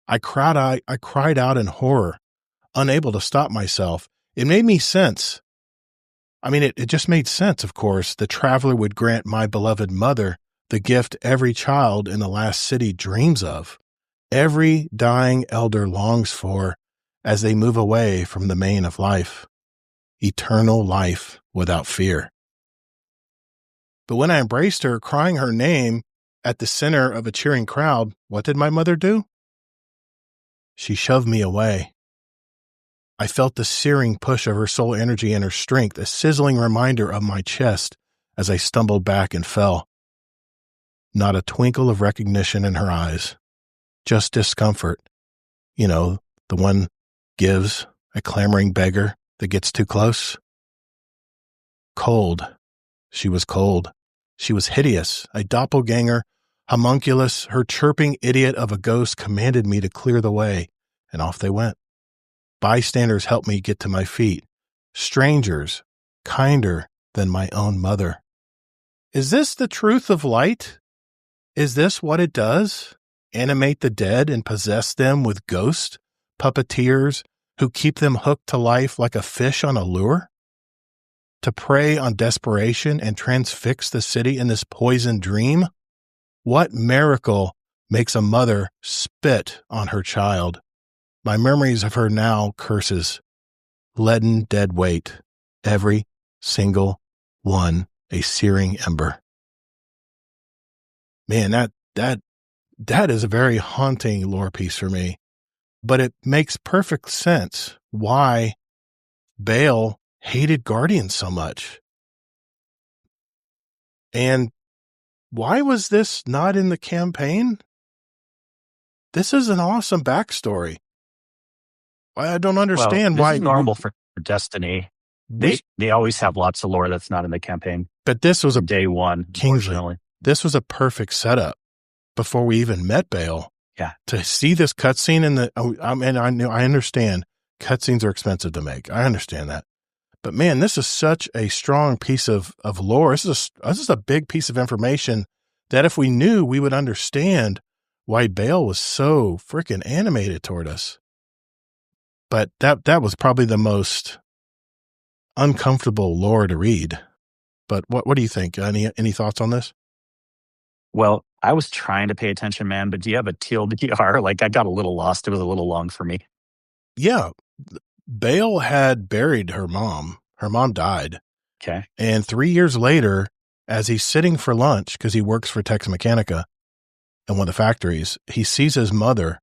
I cried out in horror, unable to stop myself. It made me sense. It just made sense, of course. The traveler would grant my beloved mother the gift every child in the last city dreams of, every dying elder longs for as they move away from the main of life, eternal life without fear. But when I embraced her, crying her name at the center of a cheering crowd, what did my mother do? She shoved me away. I felt the searing push of her soul energy and her strength, a sizzling reminder of my chest as I stumbled back and fell. Not a twinkle of recognition in her eyes, just discomfort. The one gives, a clamoring beggar that gets too close. Cold. She was cold. She was hideous, a doppelganger, homunculus. Her chirping idiot of a ghost commanded me to clear the way, and off they went. Bystanders helped me get to my feet. Strangers, kinder than my own mother. Is this the truth of light? Is this what it does? Animate the dead and possess them with ghosts, puppeteers who keep them hooked to life like a fish on a lure? To prey on desperation and transfix the city in this poisoned dream? What miracle makes a mother spit on her child? My memories of her now curses, leaden dead weight, every single one a searing ember. Man, that that is a very haunting lore piece for me. But it makes perfect sense why Baal hated Guardians so much. And why was this not in the campaign? This is an awesome backstory. I don't understand why. This is normal for Destiny. They always have lots of lore that's not in the campaign. But this was a day one. Kingsley. This was a perfect setup before we even met Baal. Yeah. To see this cutscene I understand cutscenes are expensive to make. I understand that. But man, this is such a strong piece of lore. This is a big piece of information that if we knew, we would understand why Baal was so freaking animated toward us. But that was probably the most uncomfortable lore to read. But what do you think? Any thoughts on this? Well, I was trying to pay attention, man, but do you have a TLDR? Like, I got a little lost. It was a little long for me. Yeah. Baal had buried her mom. Her mom died. Okay. And 3 years later, as he's sitting for lunch, because he works for Tex Mechanica in one of the factories, he sees his mother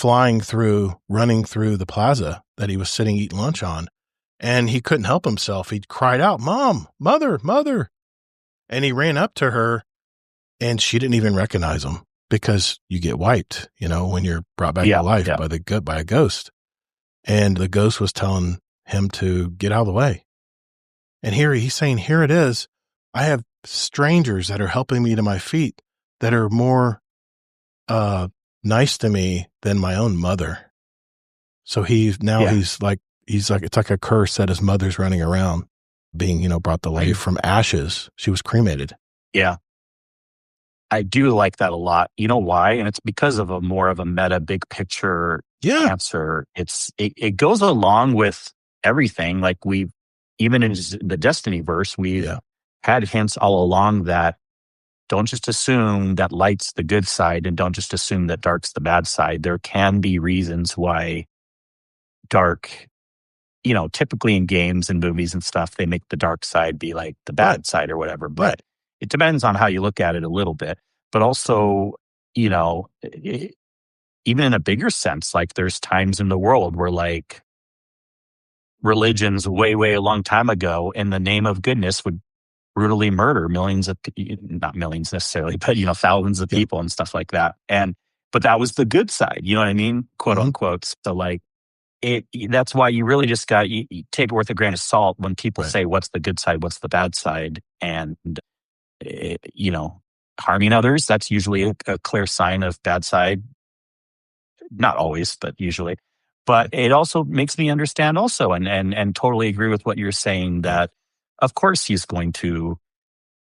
running through the plaza that he was sitting eating lunch on. And he couldn't help himself. He cried out, "Mom, mother, mother." And he ran up to her, and she didn't even recognize him, because you get wiped, when you're brought back to life by a ghost. And the ghost was telling him to get out of the way. And he's saying, here it is. I have strangers that are helping me to my feet that are more nice to me than my own mother. So he's like, it's like a curse that his mother's running around being, brought to life from ashes. She was cremated. Yeah. I do like that a lot. You know why? And it's because of more of a meta big picture answer. It goes along with everything. Like even in the Destiny verse, we've had hints all along that don't just assume that light's the good side and don't just assume that dark's the bad side. There can be reasons why dark, typically in games and movies and stuff, they make the dark side be like the bad side or whatever. But it depends on how you look at it a little bit. But also, even in a bigger sense, like there's times in the world where like religions way, way a long time ago in the name of goodness would brutally murder not millions necessarily, but, thousands of people and stuff like that. But that was the good side, you know what I mean? Quote unquote. So like that's why you really just got, you take it with a grain of salt when people say, what's the good side? What's the bad side? And, harming others, that's usually a clear sign of bad side. Not always, but usually. But it also makes me understand also and totally agree with what you're saying that of course he's going to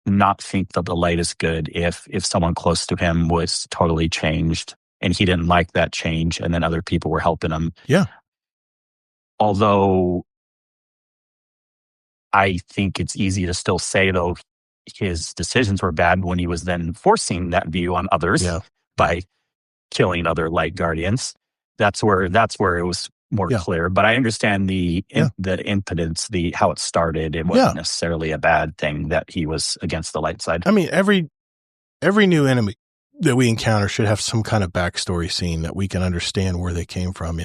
not think that the light is good if someone close to him was totally changed and he didn't like that change and then other people were helping him. Yeah. Although I think it's easy to still say though his decisions were bad when he was then forcing that view on others by killing other light guardians. That's where it was more clear. But I understand the impotence, how it started. It wasn't necessarily a bad thing that he was against the light side. I mean, every new enemy that we encounter should have some kind of backstory scene that we can understand where they came from,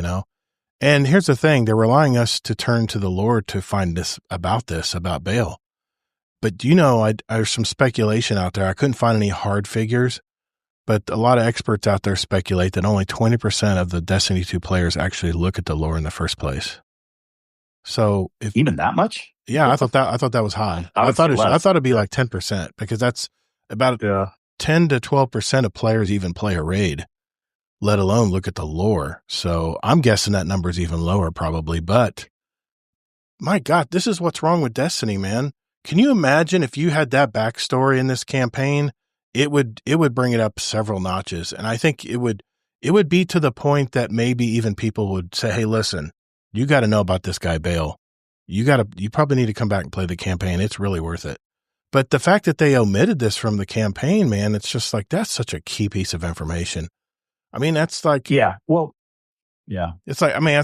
And here's the thing. They're relying us to turn to the Lord to find about Baal. But there's some speculation out there. I couldn't find any hard figures, but a lot of experts out there speculate that only 20% of the Destiny 2 players actually look at the lore in the first place. So even that much? Yeah, I thought that was high. I thought it'd be like 10% because that's about 10 to 12% of players even play a raid, let alone look at the lore. So I'm guessing that number is even lower probably, but my God, this is what's wrong with Destiny, man. Can you imagine if you had that backstory in this campaign? It would bring it up several notches. And I think it would be to the point that maybe even people would say, hey, listen, you got to know about this guy, Baal. You probably need to come back and play the campaign. It's really worth it. But the fact that they omitted this from the campaign, man, it's just like, that's such a key piece of information. I mean, that's like, it's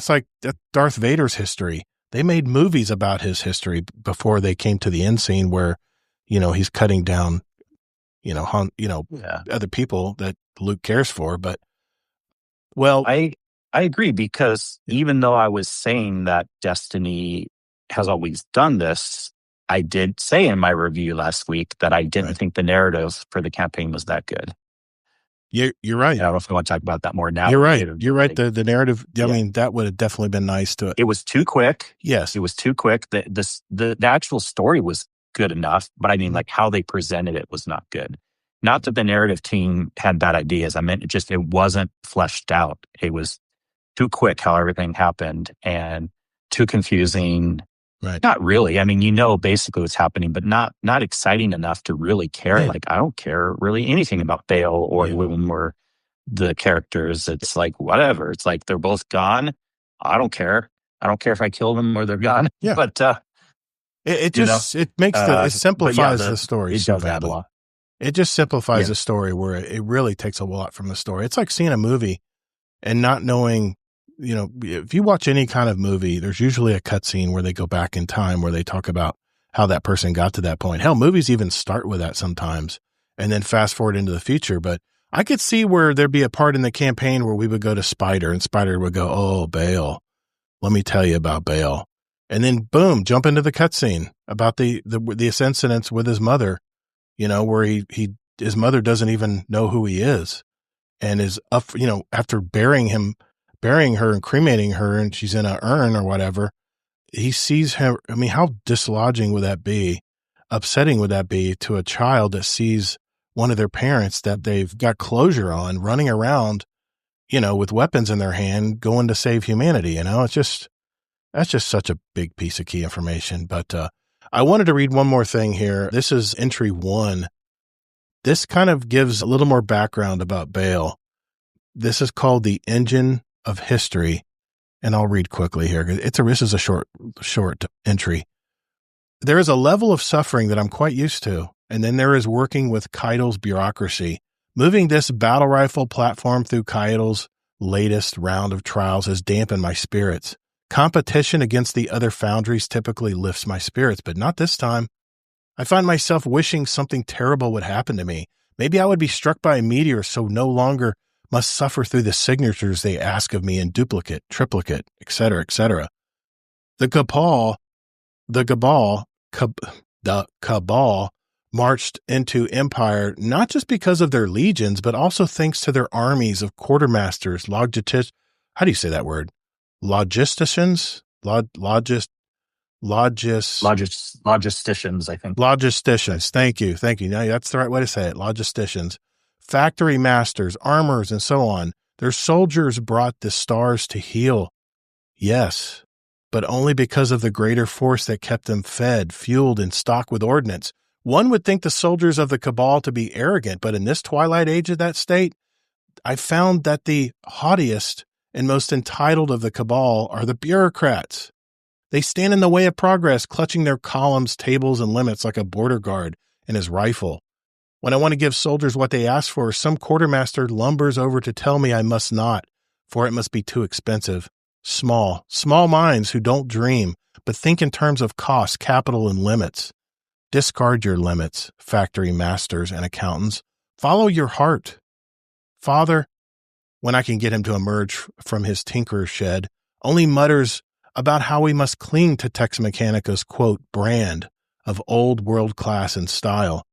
like Darth Vader's history. They made movies about his history before they came to the end scene where, he's cutting down, other people that Luke cares for. But well, I agree, because even though I was saying that Destiny has always done this, I did say in my review last week that I didn't think the narrative for the campaign was that good. You're right. I don't know if I want to talk about that more now. You're right. The narrative, I mean, that would have definitely been nice to it. It was too quick. Yes. It was too quick. The actual story was good enough, but I mean, like, how they presented it was not good. Not that the narrative team had bad ideas. I meant it wasn't fleshed out. It was too quick how everything happened and too confusing. Right. Not really. I mean, basically what's happening, but not exciting enough to really care. Yeah. Like, I don't care really anything about Bale or William or the characters. It's like, whatever. It's like, they're both gone. I don't care. I don't care if I kill them or they're gone. Yeah. But it simplifies the story. It does add a lot. It just simplifies the story, where it really takes a lot from the story. It's like seeing a movie and not knowing, if you watch any kind of movie, there's usually a cutscene where they go back in time, where they talk about how that person got to that point. Hell, movies even start with that sometimes and then fast forward into the future. But I could see where there'd be a part in the campaign where we would go to Spider, and Spider would go, "Oh, Bale, let me tell you about Bale." And then boom, jump into the cutscene about the incidents with his mother, where his mother doesn't even know who he is, and is up, after burying her and cremating her, and she's in an urn or whatever. He sees her. I mean, how dislodging would that be? Upsetting would that be to a child that sees one of their parents that they've got closure on running around, with weapons in their hand, going to save humanity? That's just such a big piece of key information. But I wanted to read one more thing here. This is entry 1. This kind of gives a little more background about Bale. This is called the Engine of History, and I'll read quickly here. This is a short entry. There is a level of suffering that I'm quite used to, and then there is working with Keidel's bureaucracy. Moving this battle rifle platform through Keidel's latest round of trials has dampened my spirits. Competition against the other foundries typically lifts my spirits, but not this time. I find myself wishing something terrible would happen to me. Maybe I would be struck by a meteor, so no longer must suffer through the signatures they ask of me in duplicate, triplicate, etc., etc. The Cabal marched into Empire not just because of their legions, but also thanks to their armies of quartermasters, how do you say that word? Logisticians, logisticians, I think. Logisticians. Thank you. No, that's the right way to say it. Logisticians, factory masters, armors, and so on. Their soldiers brought the stars to heal. Yes, but only because of the greater force that kept them fed, fueled, and stocked with ordnance. One would think the soldiers of the Cabal to be arrogant, but in this twilight age of that state, I found that the haughtiest and most entitled of the Cabal are the bureaucrats. They stand in the way of progress, clutching their columns, tables, and limits like a border guard and his rifle. When I want to give soldiers what they ask for, some quartermaster lumbers over to tell me I must not, for it must be too expensive. Small minds who don't dream, but think in terms of cost, capital, and limits. Discard your limits, factory masters and accountants. Follow your heart. Father, when I can get him to emerge from his tinkerer's shed, only mutters about how we must cling to Tex Mechanica's, quote, brand of old world class and style.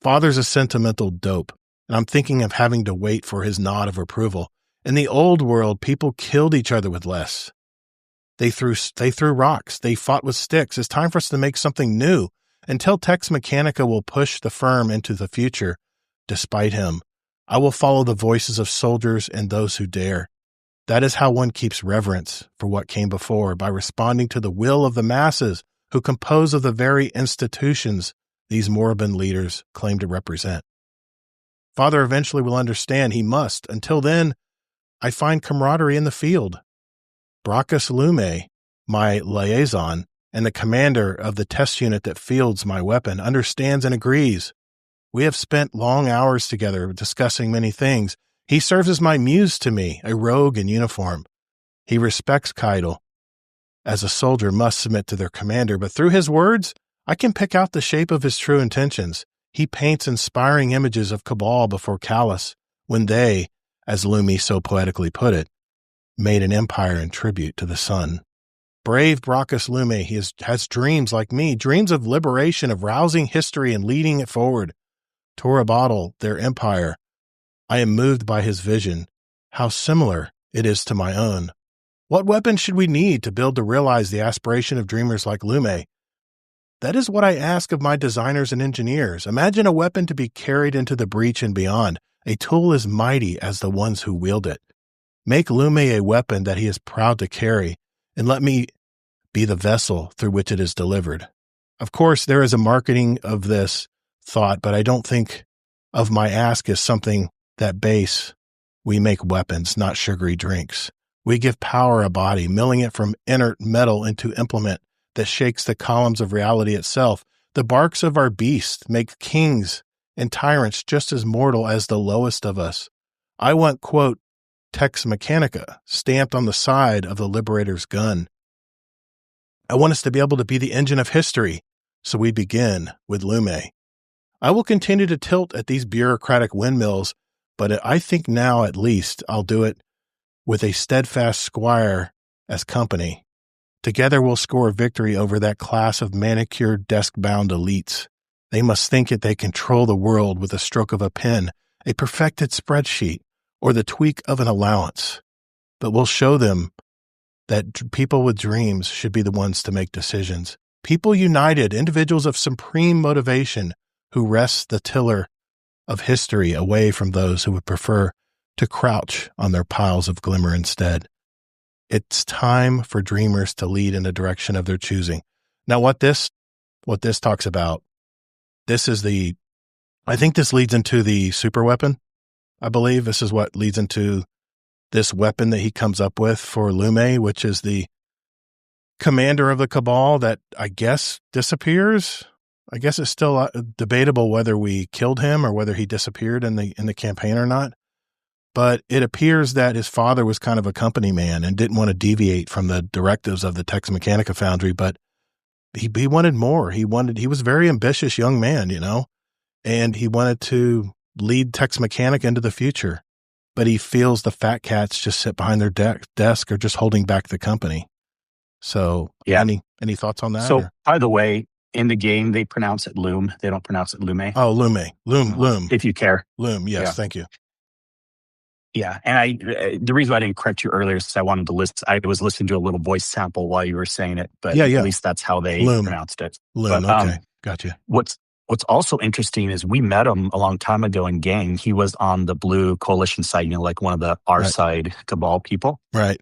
Father's a sentimental dope, and I'm thinking of having to wait for his nod of approval. In the old world, people killed each other with less. They threw rocks. They fought with sticks. It's time for us to make something new. Until Tex Mechanica will push the firm into the future, despite him, I will follow the voices of soldiers and those who dare. That is how one keeps reverence for what came before, by responding to the will of the masses who compose of the very institutions these moribund leaders claim to represent. Father eventually will understand he must. Until then, I find camaraderie in the field. Bracchus Lume, my liaison, and the commander of the test unit that fields my weapon, understands and agrees. We have spent long hours together discussing many things. He serves as my muse to me, a rogue in uniform. He respects Keidel. As a soldier must submit to their commander, but through his words, I can pick out the shape of his true intentions. He paints inspiring images of Cabal before Callus when they, as Lumi so poetically put it, made an empire in tribute to the sun. Brave Brachus Lume, he has dreams like me, dreams of liberation, of rousing history and leading it forward. Torabottle, their empire. I am moved by his vision. How similar it is to my own. What weapon should we need to build to realize the aspiration of dreamers like Lume? That is what I ask of my designers and engineers. Imagine a weapon to be carried into the breach and beyond, a tool as mighty as the ones who wield it. Make Lume a weapon that he is proud to carry, and let me be the vessel through which it is delivered. Of course, there is a marketing of this thought, but I don't think of my ask as something that base. We make weapons, not sugary drinks. We give power a body, milling it from inert metal into implement that shakes the columns of reality itself. The barks of our beasts make kings and tyrants just as mortal as the lowest of us. I want, quote, Tex Mechanica stamped on the side of the Liberator's gun. I want us to be able to be the engine of history, so we begin with Lume. I will continue to tilt at these bureaucratic windmills, but I think now at least I'll do it with a steadfast squire as company. Together we'll score a victory over that class of manicured, desk-bound elites. They must think that they control the world with a stroke of a pen, a perfected spreadsheet, or the tweak of an allowance. But we'll show them that people with dreams should be the ones to make decisions. People united, individuals of supreme motivation who wrest the tiller of history away from those who would prefer to crouch on their piles of glimmer instead. It's time for dreamers to lead in the direction of their choosing. Now, what this talks about, I think this leads into the super weapon. I believe this is what leads into this weapon that he comes up with for Lume, which is the commander of the Cabal that I guess disappears. I guess it's still debatable whether we killed him or whether he disappeared in the campaign or not. But it appears that his father was kind of a company man and didn't want to deviate from the directives of the Tex Mechanica foundry, but he wanted more. He was a very ambitious young man, and he wanted to lead Tex Mechanica into the future. But he feels the fat cats just sit behind their desk or just holding back the company. So, yeah. Any thoughts on that? So, by the way, in the game, they pronounce it Loom. They don't pronounce it Lume. Oh, Lume. Loom. If you care. Loom, yes, yeah. Thank you. Yeah, and the reason why I didn't correct you earlier is I wanted to I was listening to a little voice sample while you were saying it, but at least that's how they pronounced it. Loom, but, okay, gotcha. What's also interesting is we met him a long time ago in gang. He was on the Blue Coalition side, like one of the side Cabal people. Right.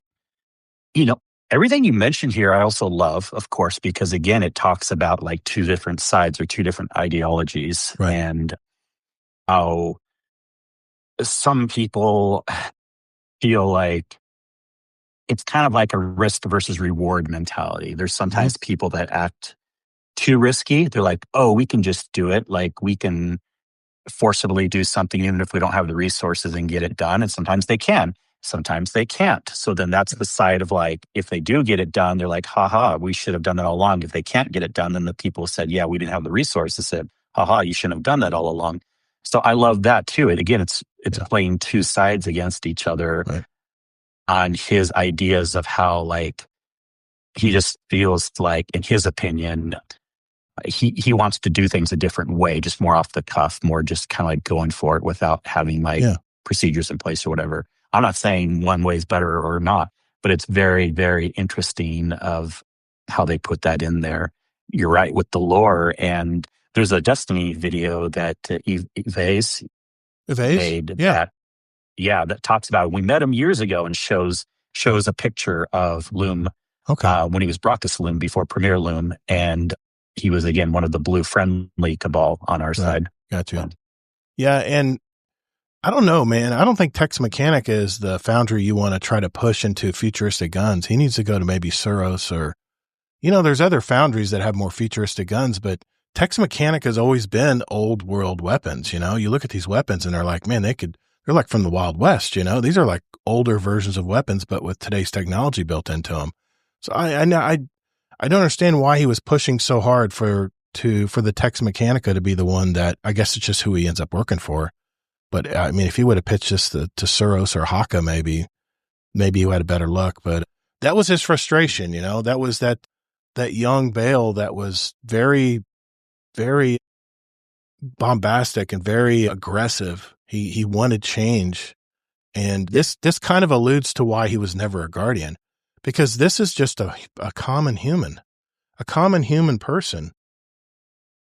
Everything you mentioned here, I also love, of course, because again, it talks about like two different sides or two different ideologies, and how some people feel like it's kind of like a risk versus reward mentality. There's sometimes people that act too risky. They're like, oh, we can just do it. Like we can forcibly do something even if we don't have the resources and get it done. And sometimes they can, sometimes they can't. So then that's the side of like, if they do get it done, they're like, haha, we should have done it all along. If they can't get it done, then the people said, yeah, we didn't have the resources, said, haha, you shouldn't have done that all along. So I love that too. And again, it's playing two sides against each other on his ideas of how like he just feels like, in his opinion, he wants to do things a different way, just more off the cuff, more just kind of like going for it without having like procedures in place or whatever. I'm not saying one way is better or not, but it's very, very interesting of how they put that in there. You're right with the lore, and there's a Destiny video that Yves made that talks about it. We met him years ago and shows a picture of Loom when he was Brachus Loom before Premier Loom, and he was again one of the blue friendly Cabal on our side. Gotcha. Yeah, and I don't know, man. I don't think Tex Mechanica is the foundry you want to try to push into futuristic guns. He needs to go to maybe Suros or, there's other foundries that have more futuristic guns, but Tex Mechanica has always been old world weapons. You look at these weapons and they're like, man, they're like from the Wild West. These are like older versions of weapons, but with today's technology built into them. So I don't understand why he was pushing so hard for for the Tex Mechanica to be the one that, I guess it's just who he ends up working for. But I mean, if he would have pitched this to Suros or Haka, maybe he had a better luck. But that was his frustration, that was that young Bale that was very, very bombastic and very aggressive. He wanted change. And this kind of alludes to why he was never a Guardian, because this is just a common human person.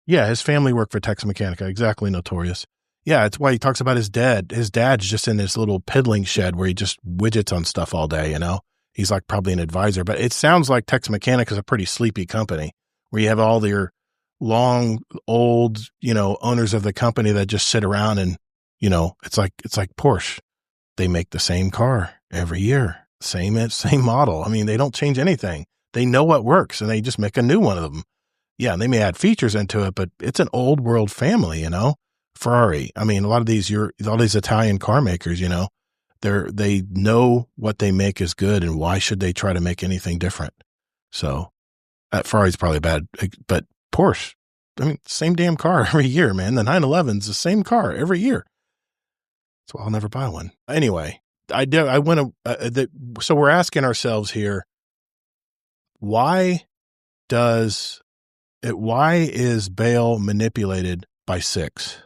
Yeah, his family worked for Tex Mechanica, exactly, Notorious. Yeah, it's why he talks about his dad. His dad's just in this little piddling shed where he just widgets on stuff all day, He's like probably an advisor, but it sounds like Tex Mechanica is a pretty sleepy company where you have all your long, old, owners of the company that just sit around and, it's like Porsche. They make the same car every year, same model. I mean, they don't change anything. They know what works and they just make a new one of them. Yeah, they may add features into it, but it's an old world family, Ferrari. I mean, a lot of all these Italian car makers, they know what they make is good, and why should they try to make anything different? So Ferrari's probably bad, but Porsche, I mean, same damn car every year, man. The 911's the same car every year. So I'll never buy one. Anyway, so we're asking ourselves here, why is Bale manipulated by Six?